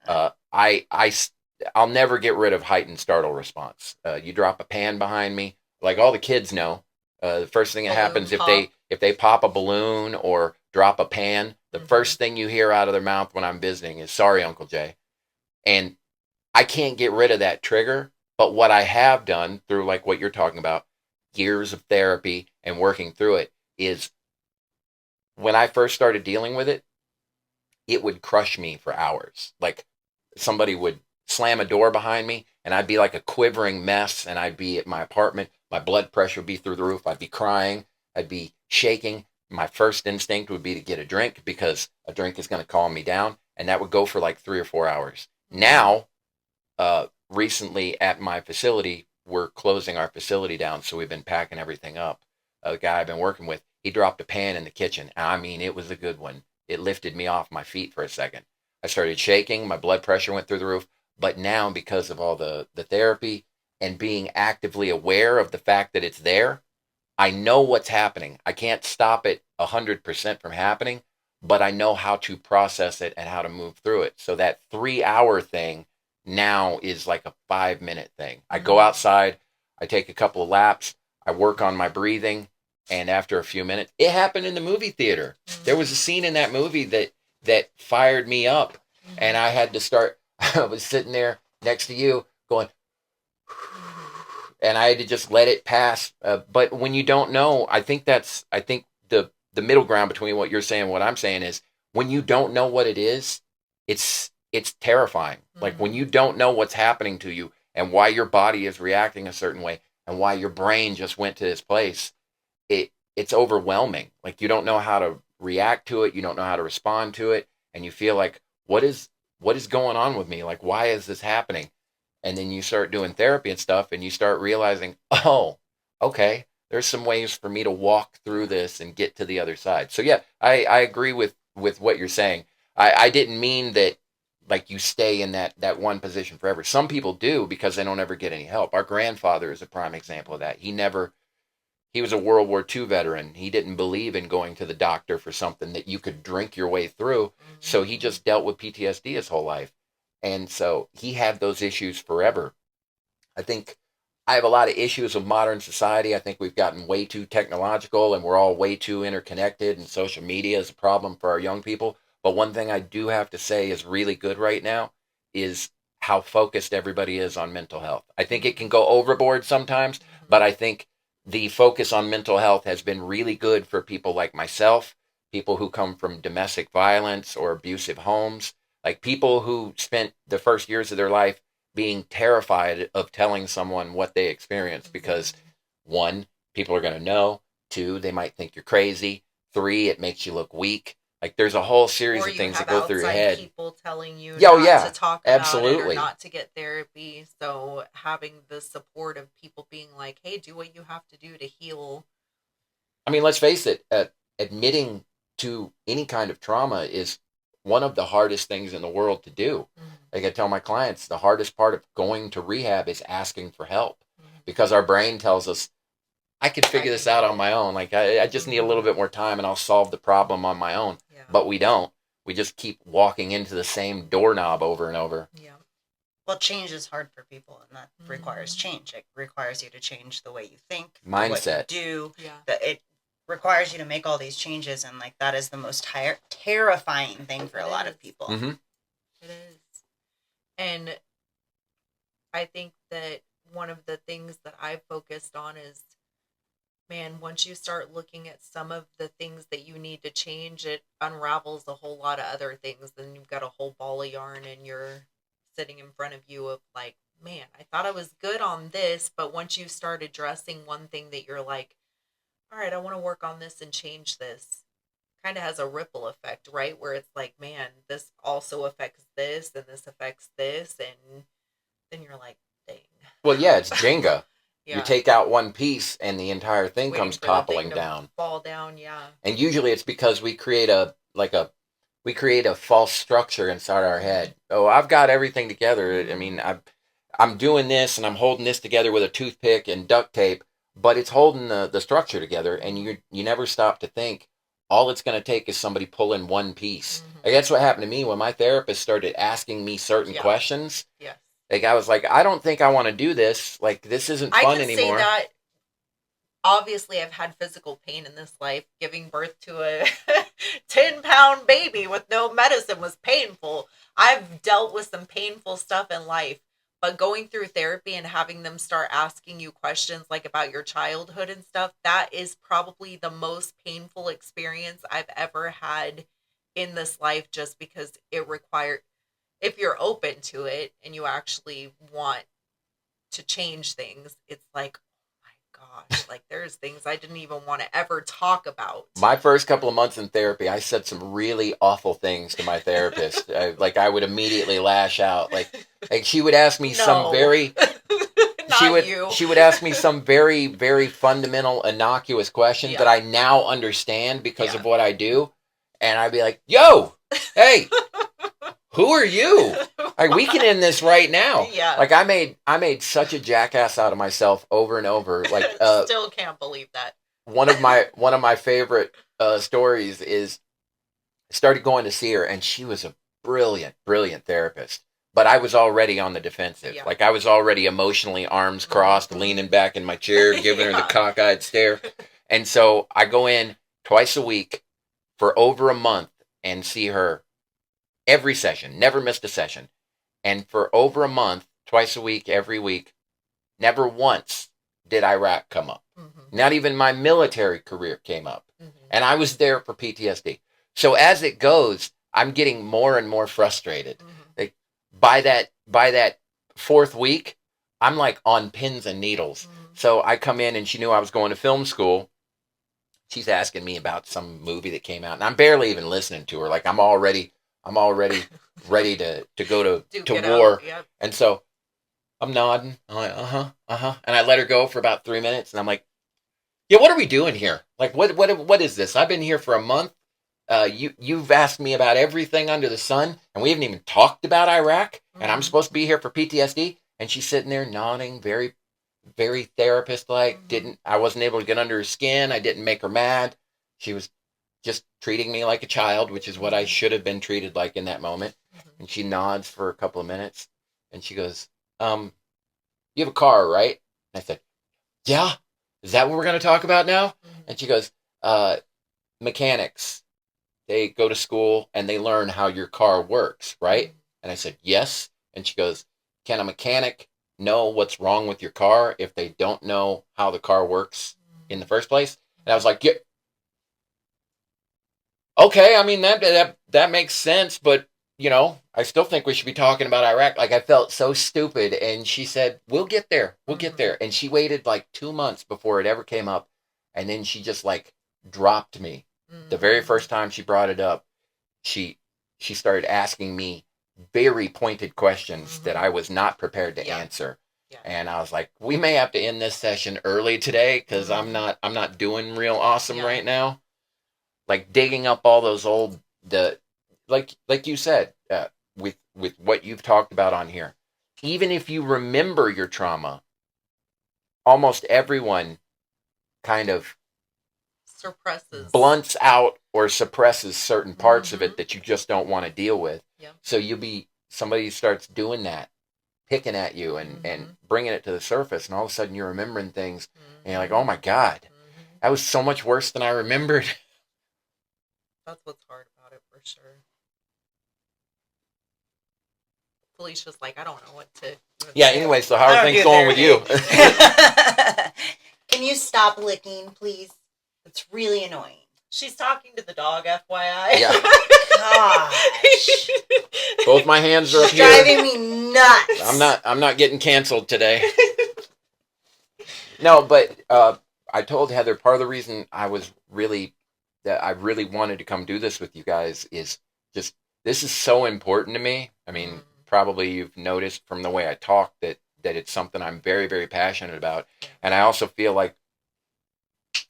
I'll never get rid of heightened startle response. You drop a pan behind me, like all the kids know. The first thing that happens if they pop a balloon or drop a pan, the first thing you hear out of their mouth when I'm visiting is, sorry, Uncle Jay. And I can't get rid of that trigger. But what I have done through like what you're talking about, years of therapy and working through it, is when I first started dealing with it, it would crush me for hours. Like somebody would slam a door behind me and I'd be like a quivering mess, and I'd be at my apartment. My blood pressure would be through the roof. I'd be crying. I'd be shaking. My first instinct would be to get a drink because a drink is going to calm me down. And that would go for like 3 or 4 hours. Now, recently at my facility, we're closing our facility down. So we've been packing everything up. The guy I've been working with, he dropped a pan in the kitchen. I mean, it was a good one. It lifted me off my feet for a second. I started shaking. My blood pressure went through the roof. But now, because of all the therapy and being actively aware of the fact that it's there, I know what's happening. I can't stop it 100% from happening, but I know how to process it and how to move through it. So that 3-hour thing now is like a 5-minute thing. I go outside, I take a couple of laps, I work on my breathing, and after a few minutes, it happened in the movie theater. There was a scene in that movie that fired me up, and I had to start. I was sitting there next to you going, and I had to just let it pass. But when you don't know, I think the middle ground between what you're saying and what I'm saying is, when you don't know what it is, it's terrifying. Like when you don't know what's happening to you and why your body is reacting a certain way and why your brain just went to this place, it's overwhelming. Like you don't know how to react to it. You don't know how to respond to it. And you feel like, what is going on with me? Like, why is this happening? And then you start doing therapy and stuff and you start realizing, oh, okay, there's some ways for me to walk through this and get to the other side. So yeah, I agree with what you're saying. I didn't mean that like you stay in that one position forever. Some people do because they don't ever get any help. Our grandfather is a prime example of that. He was a World War II veteran. He didn't believe in going to the doctor for something that you could drink your way through. So he just dealt with PTSD his whole life. And so he had those issues forever. I think I have a lot of issues with modern society. I think we've gotten way too technological and we're all way too interconnected, and social media is a problem for our young people. But one thing I do have to say is really good right now is how focused everybody is on mental health. I think it can go overboard sometimes, but I think the focus on mental health has been really good for people like myself, people who come from domestic violence or abusive homes, like people who spent the first years of their life being terrified of telling someone what they experienced because, 1, people are going to know. 2, they might think you're crazy. 3, it makes you look weak. Like there's a whole series of things that go through your head. People telling you to talk about it or not to get therapy. So having the support of people being like, "Hey, do what you have to do to heal." I mean, let's face it. Admitting to any kind of trauma is one of the hardest things in the world to do. Like I tell my clients, the hardest part of going to rehab is asking for help because our brain tells us, I could figure this out on my own. Like I just need a little bit more time and I'll solve the problem on my own. Yeah. But we don't. We just keep walking into the same doorknob over and over. Yeah. Well, change is hard for people, and that requires change. It requires you to change the way you think, mindset, what you do. Yeah. It requires you to make all these changes, and like that is the most terrifying thing for a lot of people. It is. And I think that one of the things that I focused on is, man, once you start looking at some of the things that you need to change, it unravels a whole lot of other things. Then you've got a whole ball of yarn and you're sitting in front of you of like, man, I thought I was good on this, but once you start addressing one thing that you're like, all right, I want to work on this and change this, kind of has a ripple effect, right? Where it's like, man, this also affects this and this affects this. And then you're like, dang. Well, yeah, it's Jenga. Yeah. You take out one piece and the entire thing comes toppling down. Fall down, yeah. And usually it's because we create a false structure inside our head. Oh, I've got everything together. I mean, I'm doing this and I'm holding this together with a toothpick and duct tape, but it's holding the structure together, and you never stop to think all it's going to take is somebody pulling one piece. Like that's what happened to me when my therapist started asking me certain questions. Yeah. Like I was like, I don't think I want to do this. Like this isn't fun anymore. I can say that. Obviously, I've had physical pain in this life, giving birth to 10-pound baby with no medicine was painful. I've dealt with some painful stuff in life, but going through therapy and having them start asking you questions like about your childhood and stuff, that is probably the most painful experience I've ever had in this life, just because it required, if you're open to it and you actually want to change things, it's like, oh my gosh, like there's things I didn't even want to ever talk about. My first couple of months in therapy, I said some really awful things to my therapist. I would immediately lash out. Like she would ask me some very she would ask me some very, very fundamental, innocuous questions that I now understand because of what I do. And I'd be like, yo, hey, who are you? Like, we can end this right now. Yeah. Like, I made such a jackass out of myself over and over. Like, still can't believe that. One of my favorite stories is I started going to see her, and she was a brilliant, brilliant therapist. But I was already on the defensive. Yeah. Like, I was already emotionally arms crossed, leaning back in my chair, giving her the cockeyed stare. And so I go in twice a week for over a month and see her every session, never missed a session. And for over a month, twice a week, every week, never once did Iraq come up. Mm-hmm. Not even my military career came up. Mm-hmm. And I was there for PTSD. So as it goes, I'm getting more and more frustrated. Mm-hmm. Like, by that fourth week, I'm like on pins and needles. Mm-hmm. So I come in and she knew I was going to film school. She's asking me about some movie that came out, and I'm barely even listening to her. Like, I'm already ready to go to war. Yep. And so I'm nodding. I'm like, and I let her go for about 3 minutes, and I'm like, yeah, what are we doing here? Like, what is this? I've been here for a month. You've asked me about everything under the sun, and we haven't even talked about Iraq, and I'm supposed to be here for PTSD. And she's sitting there nodding, very, very therapist-like. I wasn't able to get under her skin. I didn't make her mad. She was just treating me like a child, which is what I should have been treated like in that moment. Mm-hmm. And she nods for a couple of minutes, and she goes, you have a car, right? And I said, yeah. Is that what we're going to talk about now? Mm-hmm. And she goes, mechanics, they go to school and they learn how your car works, right? Mm-hmm. And I said, yes. And she goes, can a mechanic know what's wrong with your car if they don't know how the car works in the first place? And I was like, yeah. Okay, I mean, that makes sense, but, you know, I still think we should be talking about Iraq. Like, I felt so stupid, and she said, we'll get there, get there. And she waited like 2 months before it ever came up, and then she just, like, dropped me. Mm-hmm. The very first time she brought it up, she started asking me very pointed questions that I was not prepared to answer. Yeah. And I was like, we may have to end this session early today, because I'm not doing real awesome right now. Like, digging up all those old, like you said, with what you've talked about on here. Even if you remember your trauma, almost everyone kind of blunts out or suppresses certain parts of it that you just don't want to deal with. Yeah. So somebody starts doing that, picking at you and bringing it to the surface, and all of a sudden you're remembering things, and you're like, oh my God, that was so much worse than I remembered. That's what's hard about it, for sure. Fylisha's like, I don't know what to... Yeah, anyway, so how are things going with you? Can you stop licking, please? It's really annoying. She's talking to the dog, FYI. Yeah. Gosh. Both my hands are up here. Driving me nuts. I'm not getting canceled today. No, but I told Heather part of the reason I really wanted to come do this with you guys is just, this is so important to me. I mean, probably you've noticed from the way I talk that it's something I'm very, very passionate about. And I also feel like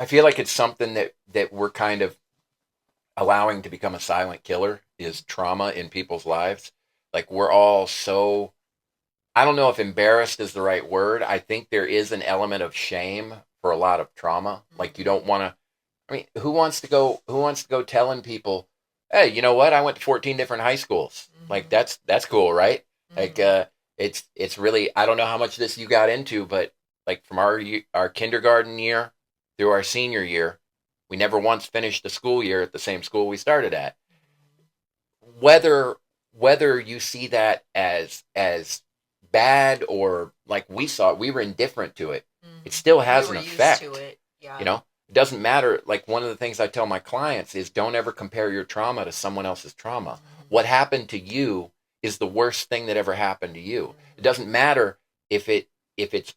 it's something that we're kind of allowing to become a silent killer, is trauma in people's lives. Like, we're all so, I don't know if embarrassed is the right word. I think there is an element of shame for a lot of trauma. Like, you don't want to, I mean, who wants to go telling people, hey, you know what? I went to 14 different high schools. Like, that's cool, right? Like, it's really, I don't know how much of this you got into, but like, from our kindergarten year through our senior year, We never once finished the school year at the same school we started at. Whether you see that as bad or like we saw it, we were indifferent to it. It still has an effect. Used to it. Yeah. You know, it doesn't matter. Like one of the things I tell my clients is don't ever compare your trauma to someone else's trauma. What happened to you is the worst thing that ever happened to you. It doesn't matter if it's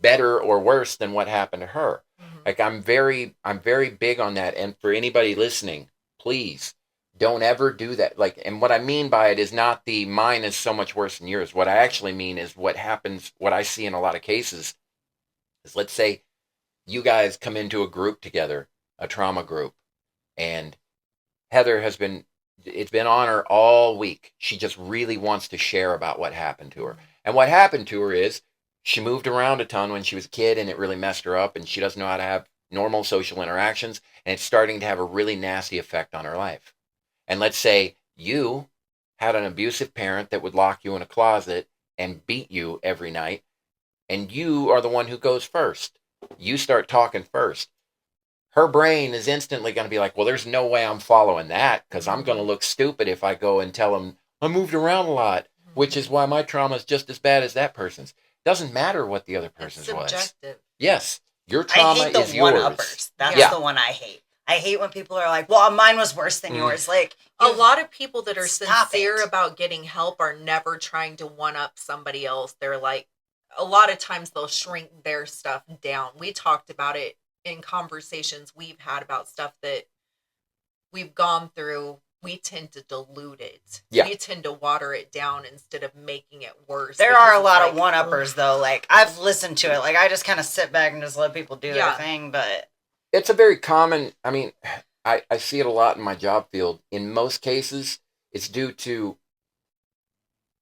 better or worse than what happened to her. Like I'm very big on that. And for anybody listening, please don't ever do that. Like, and what I mean by it is not the mine is so much worse than yours. What I actually mean is what happens, what I see in a lot of cases is, let's say you guys come into a group together, a trauma group, and Heather it's been on her all week. She just really wants to share about what happened to her. And what happened to her is she moved around a ton when she was a kid, and it really messed her up, and she doesn't know how to have normal social interactions, and it's starting to have a really nasty effect on her life. And let's say you had an abusive parent that would lock you in a closet and beat you every night, and you are the one who goes first. You start talking first. Her brain is instantly going to be like, well, there's no way I'm following that because I'm going to look stupid if I go and tell him I moved around a lot, which is why my trauma is just as bad as that person's. Doesn't matter what the other person's was. Subjective. Yes, your trauma is yours. I hate the one-uppers. That's the one I hate. I hate when people are like, well, mine was worse than yours. Like, a lot of people that are sincere about getting help are never trying to one-up somebody else. They're like, a lot of times they'll shrink their stuff down. We talked about it in conversations we've had about stuff that we've gone through. We tend to dilute it. Yeah. We tend to water it down instead of making it worse. There are a lot of one-uppers, though. Like, I've listened to it. Like, I just kind of sit back and just let people do their thing, but... It's a very common, I mean, I see it a lot in my job field. In most cases, it's due to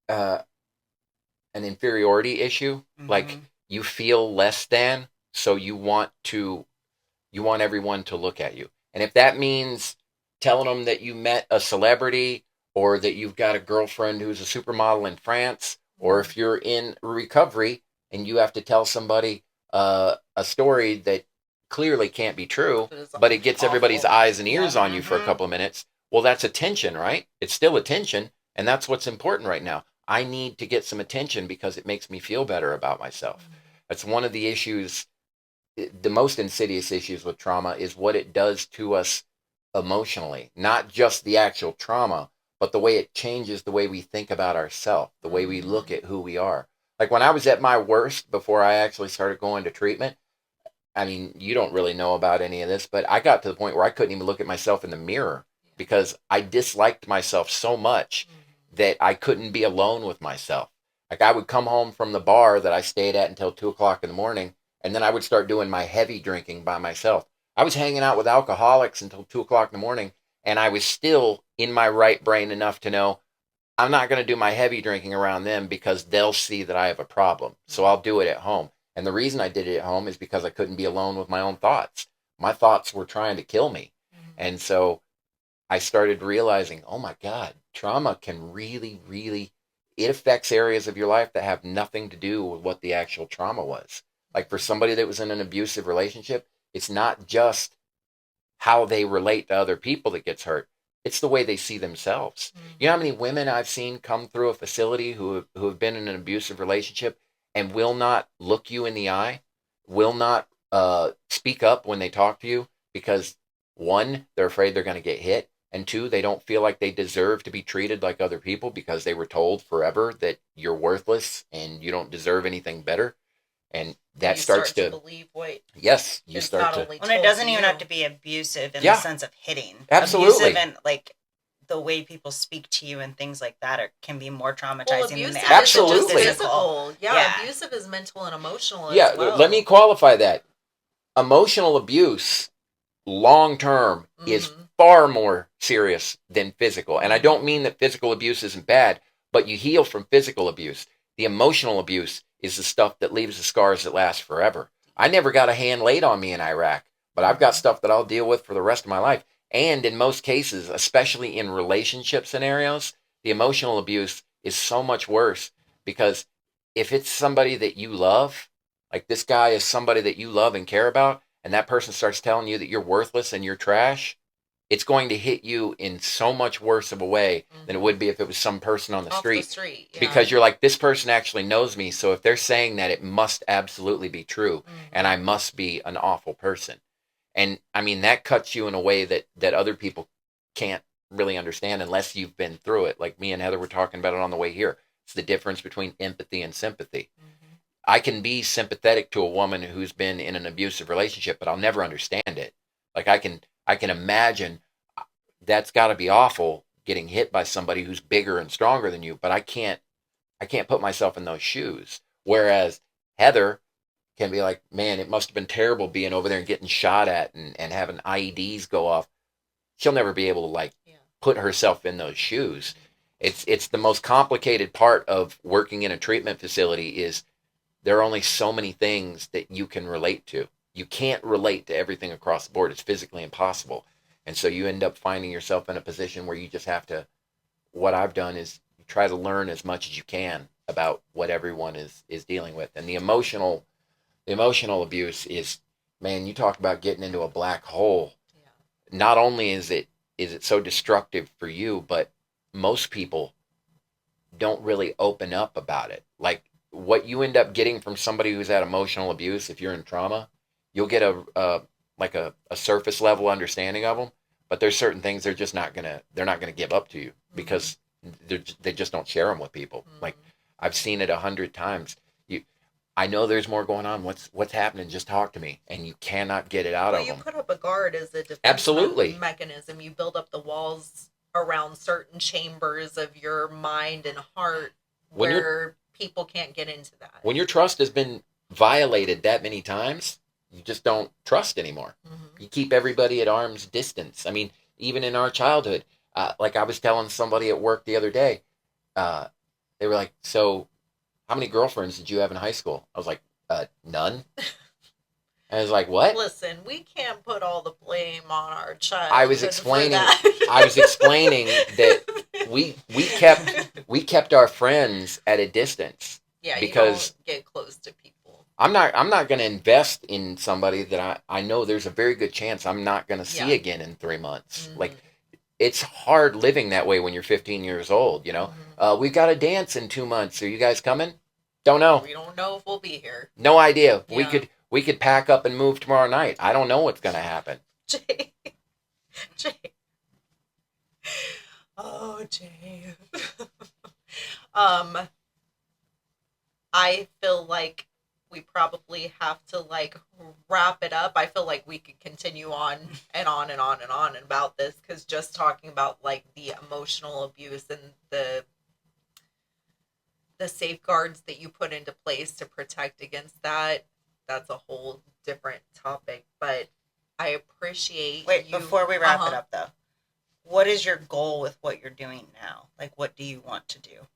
an inferiority issue. Like, you feel less than, so you want everyone to look at you. And if that means telling them that you met a celebrity, or that you've got a girlfriend who's a supermodel in France, or if you're in recovery and you have to tell somebody a story that clearly can't be true, but it gets everybody's eyes and ears on you for a couple of minutes, well, that's attention, right? It's still attention, and that's what's important right now. I need to get some attention because it makes me feel better about myself. That's one of the issues, the most insidious issues with trauma is what it does to us emotionally. Not just the actual trauma, but the way it changes the way we think about ourselves, the way we look at who we are. Like when I was at my worst before I actually started going to treatment, I mean, you don't really know about any of this, but I got to the point where I couldn't even look at myself in the mirror because I disliked myself so much that I couldn't be alone with myself. Like I would come home from the bar that I stayed at until 2:00 in the morning, and then I would start doing my heavy drinking by myself. I was hanging out with alcoholics until 2:00 in the morning, and I was still in my right brain enough to know I'm not going to do my heavy drinking around them because they'll see that I have a problem. So I'll do it at home. And the reason I did it at home is because I couldn't be alone with my own thoughts. My thoughts were trying to kill me. And so I started realizing, oh my God, trauma can really, really, it affects areas of your life that have nothing to do with what the actual trauma was. Like for somebody that was in an abusive relationship, it's not just how they relate to other people that gets hurt. It's the way they see themselves. You know how many women I've seen come through a facility who have been in an abusive relationship and will not look you in the eye, will not speak up when they talk to you because, one, they're afraid they're going to get hit, and two, they don't feel like they deserve to be treated like other people because they were told forever that you're worthless and you don't deserve anything better. And that you starts to believe what yes, you start to. When it doesn't even have to be abusive in the sense of hitting. Absolutely. Abusive and like the way people speak to you and things like that can be more traumatizing than the actual physical. Yeah, abusive is mental and emotional as well. Let me qualify that. Emotional abuse, long term, is far more serious than physical. And I don't mean that physical abuse isn't bad, but you heal from physical abuse. The emotional abuse is the stuff that leaves the scars that last forever. I never got a hand laid on me in Iraq, but I've got stuff that I'll deal with for the rest of my life. And in most cases, especially in relationship scenarios, the emotional abuse is so much worse because if it's somebody that you love, like this guy is somebody that you love and care about, and that person starts telling you that you're worthless and you're trash, it's going to hit you in so much worse of a way than it would be if it was some person on the Off street. The street, yeah. Because you're like, this person actually knows me, so if they're saying that, it must absolutely be true, and I must be an awful person. And I mean, that cuts you in a way that other people can't really understand unless you've been through it. Like me and Heather were talking about it on the way here. It's the difference between empathy and sympathy. I can be sympathetic to a woman who's been in an abusive relationship, but I'll never understand it. Like I can imagine that's got to be awful getting hit by somebody who's bigger and stronger than you, but I can't put myself in those shoes. Whereas Heather can be like, man, it must have been terrible being over there and getting shot at and having IEDs go off. She'll never be able to put herself in those shoes. It's the most complicated part of working in a treatment facility is there are only so many things that you can relate to. You can't relate to everything across the board. It's physically impossible. And so you end up finding yourself in a position where you just have to, what I've done is try to learn as much as you can about what everyone is dealing with. And the emotional abuse is, man, you talk about getting into a black hole. Yeah. Not only is it so destructive for you, but most people don't really open up about it. Like what you end up getting from somebody who's had emotional abuse, if you're in trauma, you'll get a surface level understanding of them, but there's certain things they're not gonna give up to you because they just don't share them with people. Like I've seen it 100 times. I know there's more going on. What's happening? Just talk to me, and you cannot get it out of them. You put up a guard as a defense Absolutely. mechanism. You build up the walls around certain chambers of your mind and heart where people can't get into that. When your trust has been violated that many times, you just don't trust anymore. You keep everybody at arm's distance. I mean, even in our childhood, like I was telling somebody at work the other day, they were like, so how many girlfriends did you have in high school? I was like, none. I was like, what? Listen, we can't put all the blame on our child. I was explaining that we kept our friends at a distance. Yeah, because you don't get close to people. I'm not going to invest in somebody that I know there's a very good chance I'm not going to see again in 3 months. Like it's hard living that way when you're 15 years old, you know? We've got a dance in 2 months. Are you guys coming? Don't know. We don't know if we'll be here. No idea. Yeah. We could pack up and move tomorrow night. I don't know what's going to happen. Jay. Oh, Jay. I feel like we probably have to wrap it up. I feel like we could continue on and on and on and on about this because just talking about the emotional abuse and the safeguards that you put into place to protect against that's a whole different topic. But I appreciate before we wrap it up though, what is your goal with what you're doing now? Like, what do you want to do?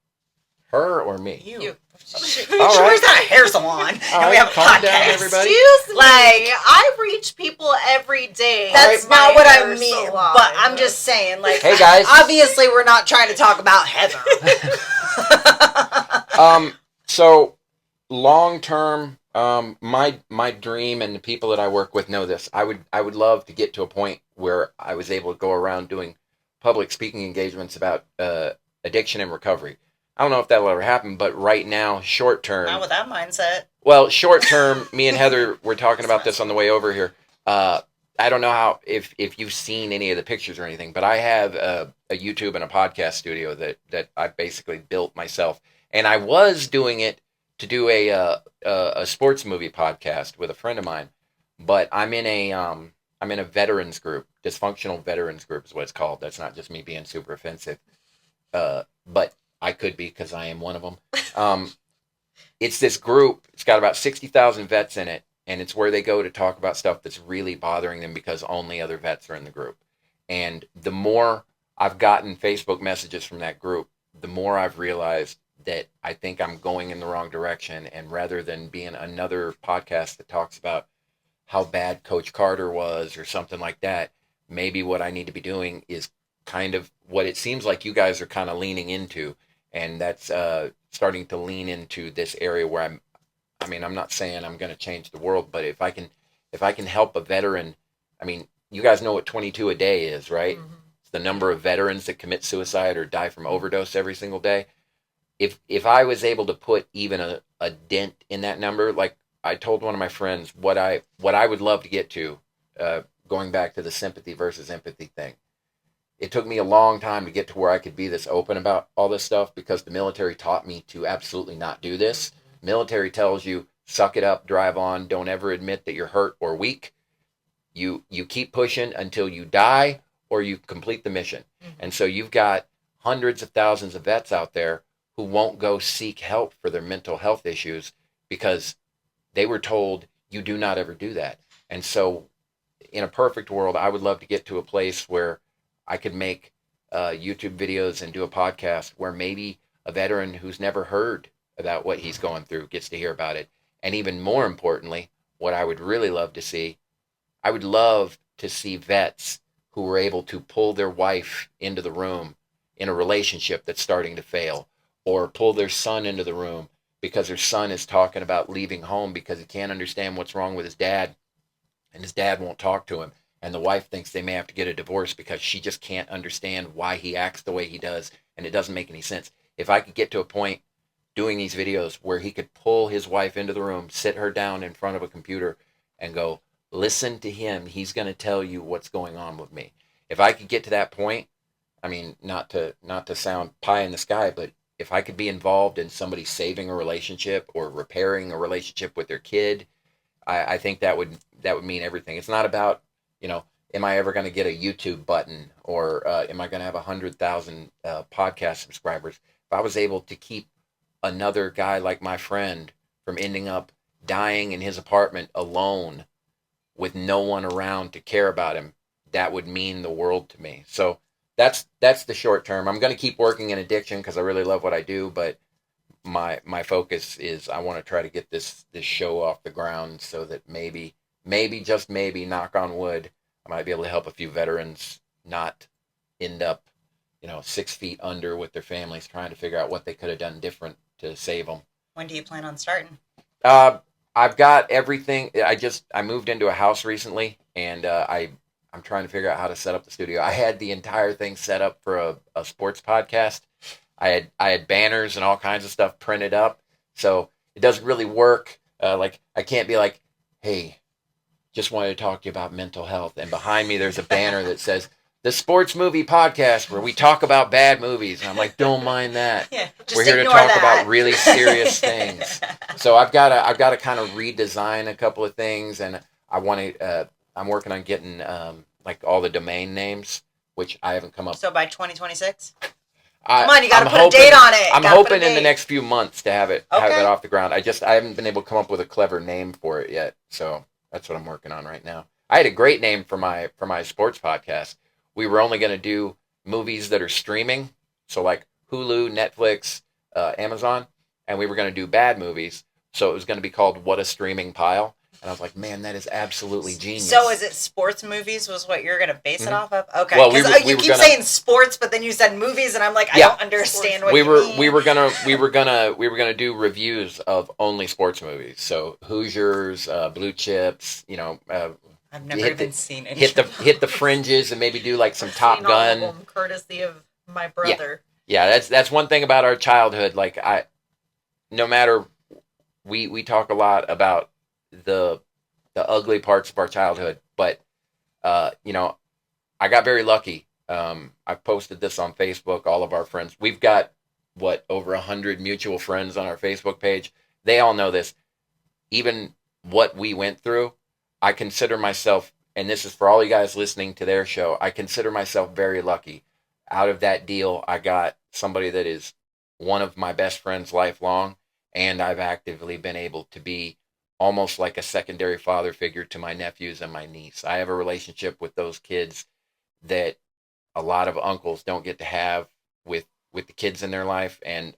Her or me? You. She's not a hair salon. And we have a calm podcast. down, everybody. Excuse me. I reach people every day. That's not what I mean. But I'm just saying, hey guys. Obviously we're not trying to talk about Heather. So long term, my dream, and the people that I work with know this. I would love to get to a point where I was able to go around doing public speaking engagements about addiction and recovery. I don't know if that'll ever happen, but right now, short term. Not with that mindset. Well, short term, me and Heather were talking about this on the way over here. I don't know if you've seen any of the pictures or anything, but I have a YouTube and a podcast studio that I basically built myself, and I was doing it to do a sports movie podcast with a friend of mine, but I'm in a veterans group, dysfunctional veterans group is what it's called. That's not just me being super offensive, but I could be because I am one of them. It's this group. It's got about 60,000 vets in it, and it's where they go to talk about stuff that's really bothering them because only other vets are in the group. And the more I've gotten Facebook messages from that group, the more I've realized that I think I'm going in the wrong direction. And rather than being another podcast that talks about how bad Coach Carter was or something like that, maybe what I need to be doing is kind of what it seems like you guys are kind of leaning into. And that's starting to lean into this area where I'm not saying I'm going to change the world, but if I can if I can help a veteran, I mean, you guys know what 22 a day is, right? Mm-hmm. It's the number of veterans that commit suicide or die from overdose every single day. If I was able to put even a dent in that number, like I told one of my friends, what I would love to get to, going back to the sympathy versus empathy thing. It took me a long time to get to where I could be this open about all this stuff because the military taught me to absolutely not do this. Military tells you, suck it up, drive on, don't ever admit that you're hurt or weak. You keep pushing until you die or you complete the mission. Mm-hmm. And so you've got hundreds of thousands of vets out there who won't go seek help for their mental health issues because they were told you do not ever do that. And so in a perfect world, I would love to get to a place where I could make YouTube videos and do a podcast where maybe a veteran who's never heard about what he's going through gets to hear about it. And even more importantly, what I would really love to see, I would love to see vets who were able to pull their wife into the room in a relationship that's starting to fail, or pull their son into the room because their son is talking about leaving home because he can't understand what's wrong with his dad and his dad won't talk to him. And the wife thinks they may have to get a divorce because she just can't understand why he acts the way he does. And it doesn't make any sense. If I could get to a point doing these videos where he could pull his wife into the room, sit her down in front of a computer and go, listen to him. He's going to tell you what's going on with me. If I could get to that point, I mean, not to sound pie in the sky, but if I could be involved in somebody saving a relationship or repairing a relationship with their kid, I think that would mean everything. It's not about, am I ever going to get a YouTube button or am I going to have 100,000 podcast subscribers? If I was able to keep another guy like my friend from ending up dying in his apartment alone with no one around to care about him, that would mean the world to me. So that's the short term. I'm going to keep working in addiction because I really love what I do, but my focus is I want to try to get this show off the ground so that maybe just maybe, knock on wood, I might be able to help a few veterans not end up 6 feet under with their families trying to figure out what they could have done different to save them. When do you plan on starting? I've got everything. I moved into a house recently, and I'm trying to figure out how to set up the studio. I had the entire thing set up for a sports podcast. I had banners and all kinds of stuff printed up, so it doesn't really work. Like I can't be like, hey, just wanted to talk to you about mental health, and behind me there's a banner that says the Sports Movie Podcast where we talk about bad movies, and I'm like, don't mind that. Yeah, we're here to talk about really serious things. So I've got to kind of redesign a couple of things, and I'm working on getting like all the domain names, which I haven't come up. So by 2026. Come on, you got to put a date on it. I'm hoping in the next few months to have it off the ground. I haven't been able to come up with a clever name for it yet, so that's what I'm working on right now. I had a great name for my sports podcast. We were only going to do movies that are streaming, so like Hulu, Netflix, Amazon, and we were going to do bad movies, so it was going to be called What a Streaming Pile. And I was like, man, that is absolutely genius. So is it sports movies was what you're going to base it off of? Okay. Well, you keep saying sports, but then you said movies, and I'm like, I don't understand what you mean. We were gonna do reviews of only sports movies. So Hoosiers, Blue Chips, I've never even seen it. Hit the fringes and maybe do like some Top Gun. All of them, courtesy of my brother. Yeah, that's one thing about our childhood. Like no matter, we talk a lot about the ugly parts of our childhood, but I got very lucky. I've posted this on Facebook. All of our friends, we've got over 100 mutual friends on our Facebook page. They all know this. Even what we went through, I consider myself, and this is for all you guys listening to their show, I consider myself very lucky. Out of that deal, I got somebody that is one of my best friends lifelong, and I've actively been able to be almost like a secondary father figure to my nephews and my niece. I have a relationship with those kids that a lot of uncles don't get to have with the kids in their life, and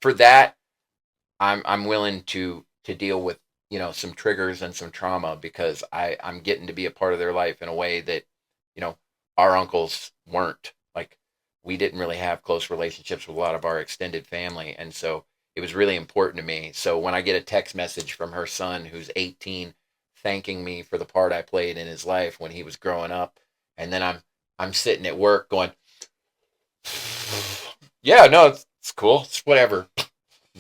for that, I'm willing to deal with some triggers and some trauma because I'm getting to be a part of their life in a way that our uncles weren't. Like we didn't really have close relationships with a lot of our extended family, and so it was really important to me. So when I get a text message from her son who's 18, thanking me for the part I played in his life when he was growing up. And then I'm sitting at work going, yeah, no, it's cool. It's whatever.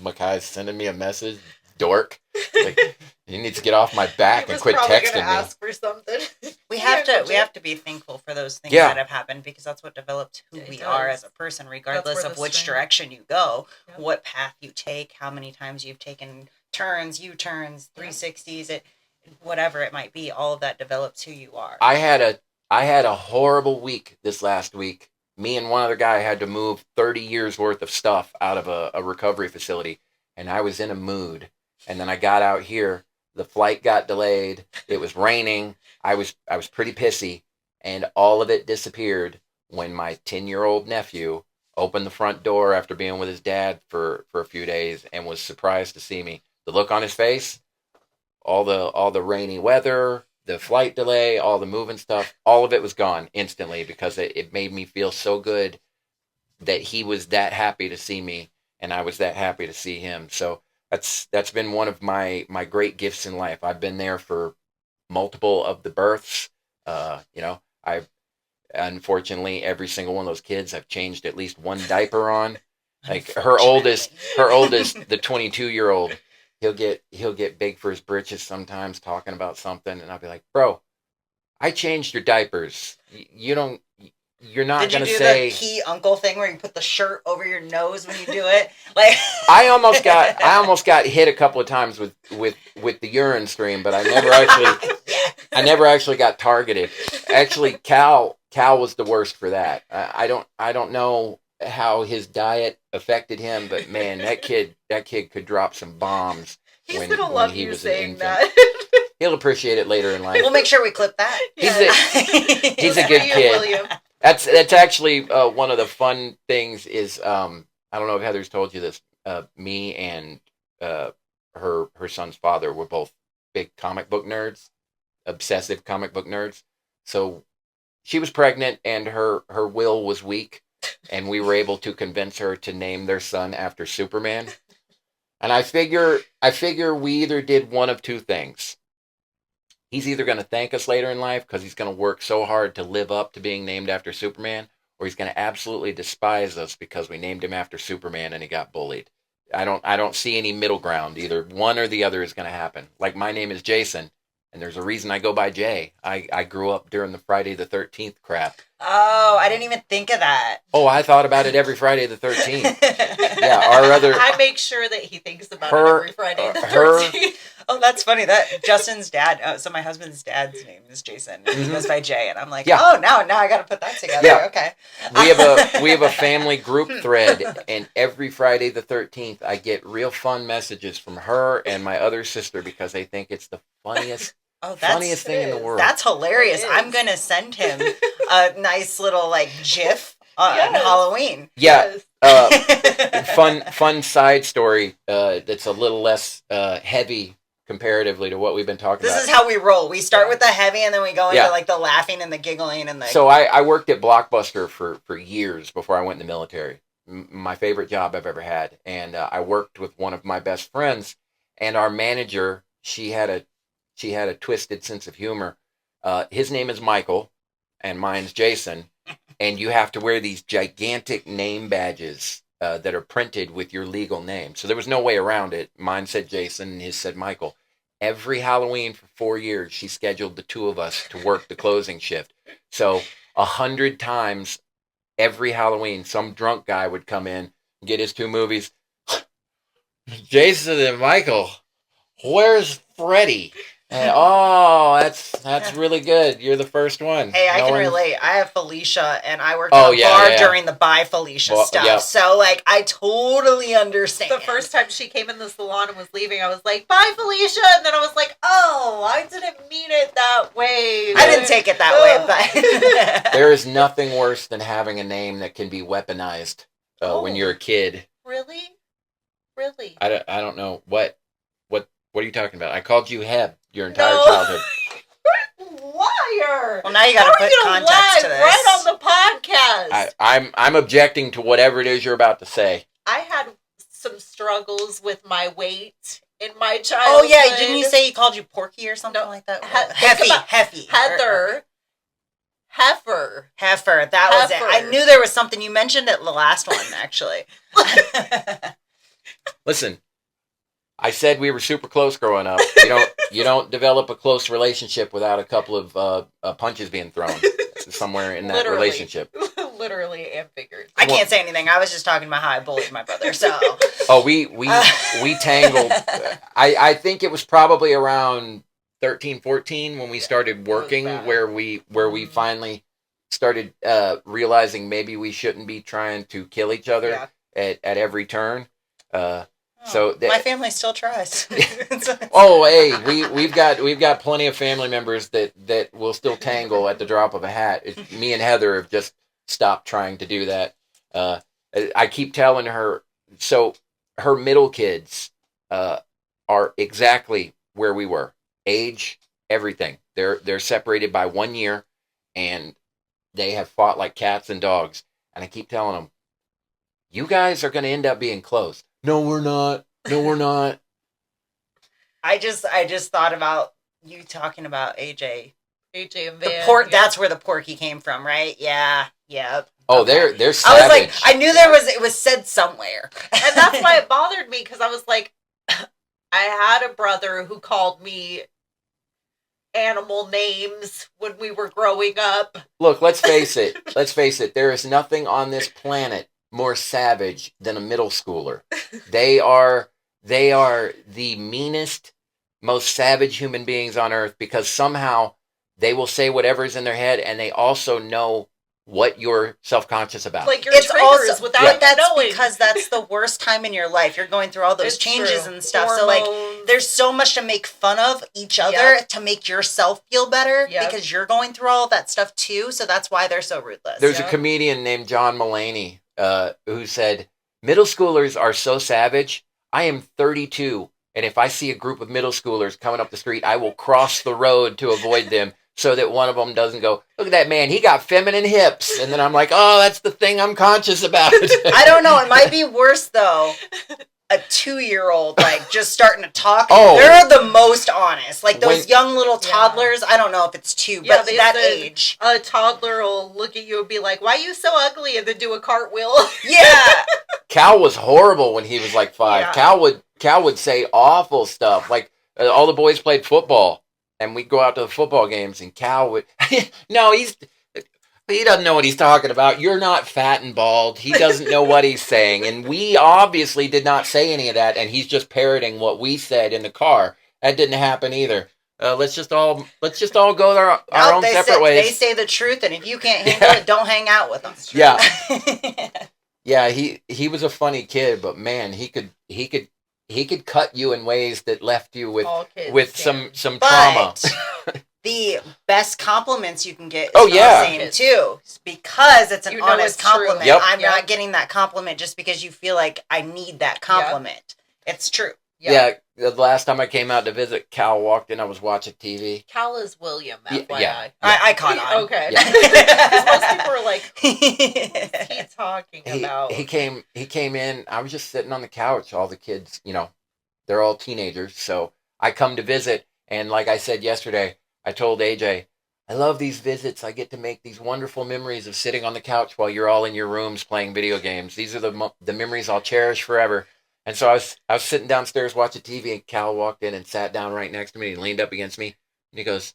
Makai's sending me a message. Dork. Like, he needs to get off my back and quit texting me. Ask for something. We have to be thankful for those things that have happened, because that's what develops who we are as a person, regardless of which direction you go, what path you take, how many times you've taken turns, U-turns, 360s, whatever it might be. All of that develops who you are. I had a horrible week this last week. Me and one other guy had to move 30 years worth of stuff out of a recovery facility, and I was in a mood. And then I got out here. The flight got delayed. It was raining. I was pretty pissy, and all of it disappeared when my 10-year-old nephew opened the front door after being with his dad for a few days and was surprised to see me. The look on his face, all the rainy weather, the flight delay, all the moving stuff, all of it was gone instantly, because it made me feel so good that he was that happy to see me and I was that happy to see him. So that's been one of my great gifts in life. I've been there for multiple of the births. I unfortunately, every single one of those kids I've changed at least one diaper on. Like her oldest, the 22-year-old, he'll get big for his britches sometimes, talking about something, and I'll be like, bro, I changed your diapers. You're not going to say... Did you do the key uncle thing where you put the shirt over your nose when you do it? Like I almost got hit a couple of times with the urine stream, but I never actually got targeted. Actually, Cal was the worst for that. I don't know how his diet affected him, but man, that kid could drop some bombs. He's gonna love you saying that. He'll appreciate it later in life. We'll make sure we clip that. He's a good kid. William. That's actually one of the fun things is, I don't know if Heather's told you this, me and her son's father were both big comic book nerds, obsessive comic book nerds. So she was pregnant and her will was weak, and we were able to convince her to name their son after Superman. And I figure we either did one of two things. He's either going to thank us later in life because he's going to work so hard to live up to being named after Superman, or he's going to absolutely despise us because we named him after Superman and he got bullied. I don't see any middle ground. Either one or the other is going to happen. Like, my name is Jason, and there's a reason I go by Jay. I grew up during the Friday the 13th crap. Oh, I didn't even think of that. Oh, I thought about it every Friday the 13th. Yeah, I make sure that he thinks about it every Friday the 13th. Oh, that's funny. That Justin's dad. So my husband's dad's name is Jason. And he goes by Jay, and I'm like, oh, now I got to put that together. Yeah. Okay. We have a family group thread, and every Friday the 13th, I get real fun messages from her and my other sister because they think it's the funniest. Funniest thing in the world. That's hilarious. I'm gonna send him a nice little GIF on Halloween. Yeah. Fun side story. That's a little less heavy comparatively to what we've been talking about. This is how we roll. We start with the heavy, and then we go into the laughing and the giggling and the. So I worked at Blockbuster for years before I went in the military. My favorite job I've ever had, and I worked with one of my best friends, and our manager. She had a twisted sense of humor. His name is Michael, and mine's Jason. And you have to wear these gigantic name badges that are printed with your legal name. So there was no way around it. Mine said Jason, and his said Michael. Every Halloween for 4 years, she scheduled the two of us to work the closing shift. So 100 times every Halloween, some drunk guy would come in, get his two movies. Jason and Michael, where's Freddy? And, that's really good. You're the first one. Hey, I can relate. I have Fylisha, and I worked at a bar during the Bye Fylisha stuff. Yep. So, I totally understand. The first time she came in the salon and was leaving, I was like, bye, Fylisha. And then I was like, oh, I didn't mean it that way. I didn't take it that way. But there is nothing worse than having a name that can be weaponized when you're a kid. Really? I don't know. What are you talking about? I called you Heb your entire childhood. Liar! Well, now you got to put context to this. Right on the podcast. I'm objecting to whatever it is you're about to say. I had some struggles with my weight in my childhood. Oh yeah, didn't you say he called you Porky or something like that? Heffy. Heifer. That was it. I knew there was something. You mentioned it the last one, actually. Listen, I said we were super close growing up. You don't develop a close relationship without a couple of punches being thrown somewhere in that relationship. Literally and figuratively. I can't say anything. I was just talking about how I bullied my brother. So. Oh, we tangled. I think it was probably around 13, 14 when we started working, where we finally started realizing maybe we shouldn't be trying to kill each other at every turn. So my family still tries. Oh, hey, we've got plenty of family members that will still tangle at the drop of a hat. Me and Heather have just stopped trying to do that. I keep telling her, so her middle kids are exactly where we were. Age, everything. They're separated by 1 year, and they have fought like cats and dogs. And I keep telling them, you guys are going to end up being close. No, we're not. I just thought about you talking about AJ and Van. That's where the Porky came from, right? Yeah. Yep. Oh, okay. They're savage. I was like, I knew it was said somewhere. And that's why it bothered me, because I was like, I had a brother who called me animal names when we were growing up. Look, let's face it. There is nothing on this planet more savage than a middle schooler. They are the meanest, most savage human beings on earth, because somehow they will say whatever's in their head, and they also know what you're self-conscious about. Like your triggers without knowing. Because that's the worst time in your life. You're going through all those changes and stuff. Hormones. So like there's so much to make fun of each other to make yourself feel better because you're going through all of that stuff too. So that's why they're so ruthless. There's a comedian named John Mulaney who said, middle schoolers are so savage. I am 32, and if I see a group of middle schoolers coming up the street, I will cross the road to avoid them, so that one of them doesn't go, look at that man, he got feminine hips. And then I'm like, oh, that's the thing I'm conscious about. I don't know. It might be worse, though. A 2-year-old, like, just starting to talk. Oh. They're the most honest. Like, those young little toddlers, I don't know if it's 2, but that age. A toddler will look at you and be like, why are you so ugly? And then do a cartwheel. Yeah. Cal was horrible when he was like 5. Yeah. Cal would say awful stuff. Like, all the boys played football. And we'd go out to the football games, and Cal would... No, he doesn't know what he's talking about. You're not fat and bald. He doesn't know what he's saying. And we obviously did not say any of that, and he's just parroting what we said in the car. That didn't happen either. Let's just all go our own separate ways. They say the truth, and if you can't handle it, don't hang out with them. Yeah. Yeah, he was a funny kid, but man, he could cut you in ways that left you with some trauma. The best compliments you can get is the same too, because it's an honest compliment. Yep. I'm not getting that compliment just because you feel like I need that compliment. Yep. It's true. Yeah, the last time I came out to visit, Cal walked in. I was watching TV. Cal is William, FYI. Yeah. I caught on. Okay. Yeah. Most people are like, what's he talking about? He came in. I was just sitting on the couch. All the kids, they're all teenagers. So I come to visit. And like I said yesterday, I told AJ, I love these visits. I get to make these wonderful memories of sitting on the couch while you're all in your rooms playing video games. These are the memories I'll cherish forever. And so I was sitting downstairs watching TV, and Cal walked in and sat down right next to me. He leaned up against me, and he goes,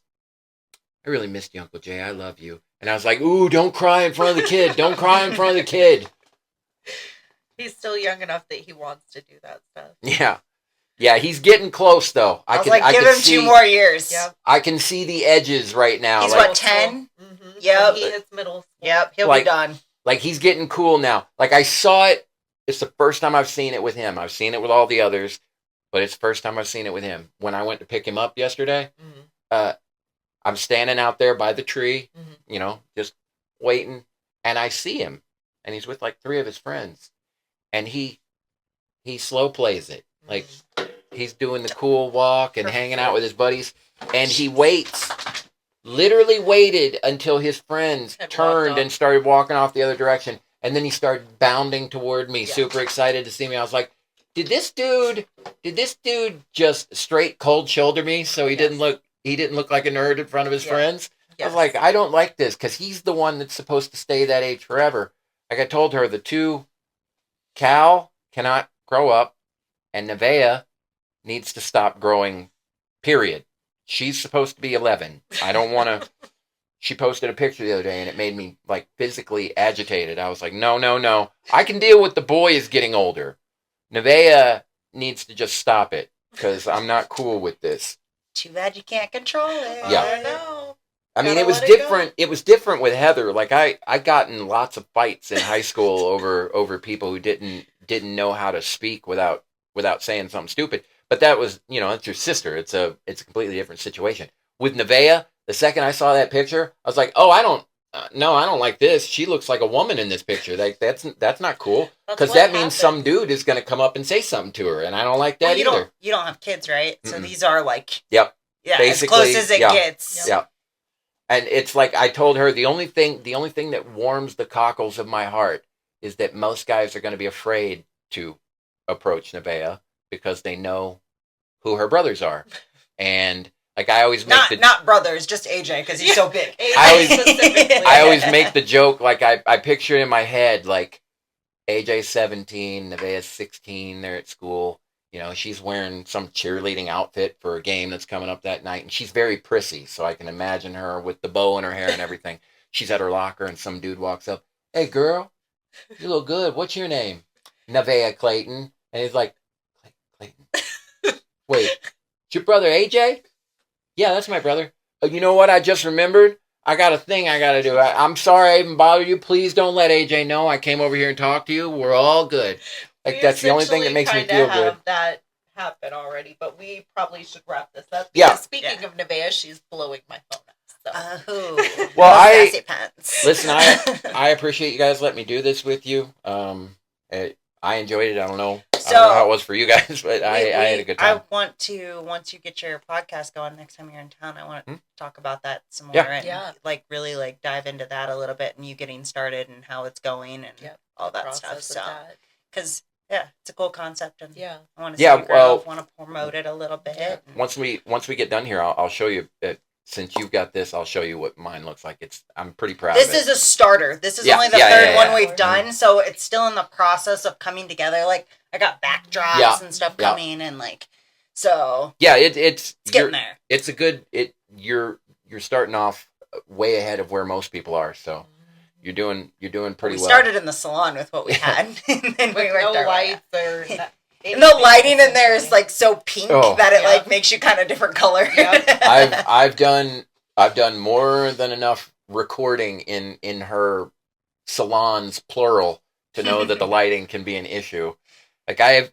I really missed you, Uncle Jay. I love you. And I was like, ooh, don't cry in front of the kid. Don't cry in front of the kid. He's still young enough that he wants to do that stuff. Yeah. Yeah, he's getting close, though. I give him 2 more years. Yep. I can see the edges right now. He's what, 10? Mm-hmm. Yep. He hits middle school. Yep, he'll be done. Like, he's getting cool now. Like, I saw it. It's the first time I've seen it with him. I've seen it with all the others, but it's the first time I've seen it with him. When I went to pick him up yesterday, I'm standing out there by the tree, just waiting, and I see him, and he's with like 3 of his friends, and he slow plays it. Like, he's doing the cool walk and hanging out with his buddies, and he literally waited until his friends turned and started walking off the other direction. And then he started bounding toward me, super excited to see me. I was like, did this dude just straight cold shoulder me so he didn't look like a nerd in front of his friends? I was like, I don't like this because he's the one that's supposed to stay that age forever. Like I told her, Cal cannot grow up and Nevaeh needs to stop growing, period. She's supposed to be 11. I don't want to. She posted a picture the other day and it made me like physically agitated. I was like, no. I can deal with the boy is getting older. Nevaeh needs to just stop it because I'm not cool with this. Too bad you can't control it. Yeah. I know. I mean, it was different. It was different with Heather. Like I got in lots of fights in high school over people who didn't know how to speak without saying something stupid. But that was, it's your sister. It's a completely different situation. With Nevaeh, the second I saw that picture, I was like, oh, I don't like this. She looks like a woman in this picture. Like that's not cool. Because that means some dude is going to come up and say something to her, and I don't like that either. You don't have kids, right? So these are like, yep, yeah, basically, as close as it gets. Yep. And it's like I told her, the only thing that warms the cockles of my heart is that most guys are going to be afraid to approach Nevaeh because they know who her brothers are, and like I always make not brothers, just AJ because he's so big. I always make the joke, like I picture in my head like AJ's 17, Nevaeh's 16, they're at school. She's wearing some cheerleading outfit for a game that's coming up that night, and she's very prissy, so I can imagine her with the bow in her hair and everything. She's at her locker, and some dude walks up, "Hey, girl, you look good. What's your name?" "Nevaeh Clayton." And he's like, "Clayton? Wait, it's your brother AJ?" "Yeah, that's my brother." "Oh, you know what? I just remembered. I got a thing I got to do. I'm sorry I even bothered you. Please don't let AJ know I came over here and talked to you. We're all good." Like, that's the only thing that makes me feel good. That happen already, but we probably should wrap this up. Yeah. Speaking of Nevaeh, she's blowing my phone up. So. Well, listen. I appreciate you guys letting me do this with you. I enjoyed it. I don't know how it was for you guys, but I had a good time. I want to, once you get your podcast going next time you're in town, I want to talk about that some more and like really like dive into that a little bit and you getting started and how it's going and all that stuff. So, because it's a cool concept and I want to see want to promote it a little bit. Yeah. Once we get done here, I'll show you. Since you've got this, I'll show you what mine looks like. I'm pretty proud of it. This is a starter. This is only the third one we've done, so it's still in the process of coming together. Like, I got backdrops and stuff coming, and like, so it's getting there. It's a good. You're starting off way ahead of where most people are. So you're doing pretty well. We started in the salon with what we had, and then we worked our lights way. And the lighting in there is like so pink that it like makes you kind of different color. I've done more than enough recording in her salons plural to know that the lighting can be an issue. Like I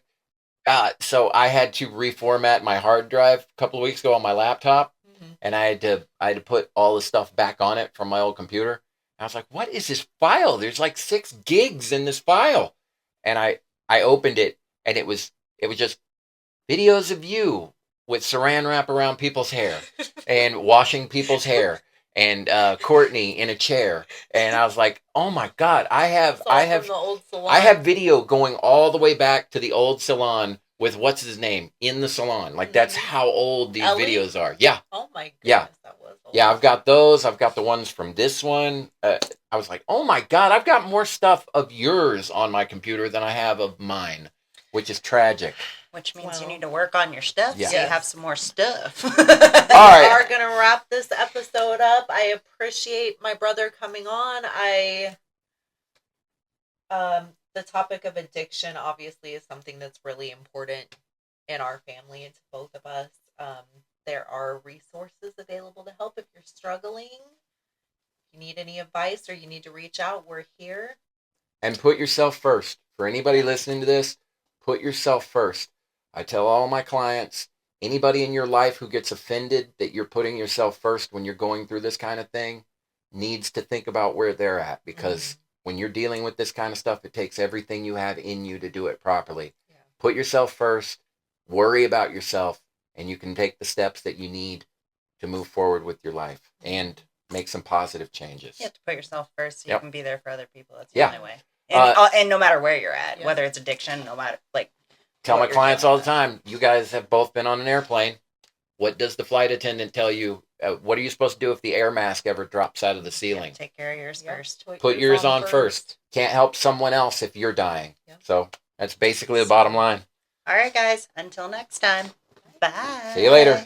have, so I had to reformat my hard drive a couple of weeks ago on my laptop, and I had to put all the stuff back on it from my old computer. And I was like, "What is this file? There's like 6 gigs in this file," and I opened it. And it was just videos of you with saran wrap around people's hair and washing people's hair and Courtney in a chair. And I was like, oh my God, I have from the old salon. I have video going all the way back to the old salon with what's his name in the salon. Like that's how old these videos are. Yeah. Oh my goodness. Yeah. That was old. Yeah, I've got those. I've got the ones from this one. I was like, oh my God, I've got more stuff of yours on my computer than I have of mine. Which is tragic. Which means you need to work on your stuff so you have some more stuff. All right. We are going to wrap this episode up. I appreciate my brother coming on. The topic of addiction obviously is something that's really important in our family and to both of us. There are resources available to help if you're struggling. If you need any advice or you need to reach out, we're here. And put yourself first. For anybody listening to this, put yourself first. I tell all my clients, anybody in your life who gets offended that you're putting yourself first when you're going through this kind of thing needs to think about where they're at. Because when you're dealing with this kind of stuff, it takes everything you have in you to do it properly. Yeah. Put yourself first, worry about yourself, and you can take the steps that you need to move forward with your life and make some positive changes. You have to put yourself first so you can be there for other people. That's the only way. And no matter where you're at, whether it's addiction, no matter, like, tell my you're clients doing. all the time, you guys have both been on an airplane. What does the flight attendant tell you? What are you supposed to do if the air mask ever drops out of the ceiling? Take care of yours first. Put yours on first. Can't help someone else if you're dying. Yep. So that's basically the bottom line. All right, guys. Until next time. Bye. See you later.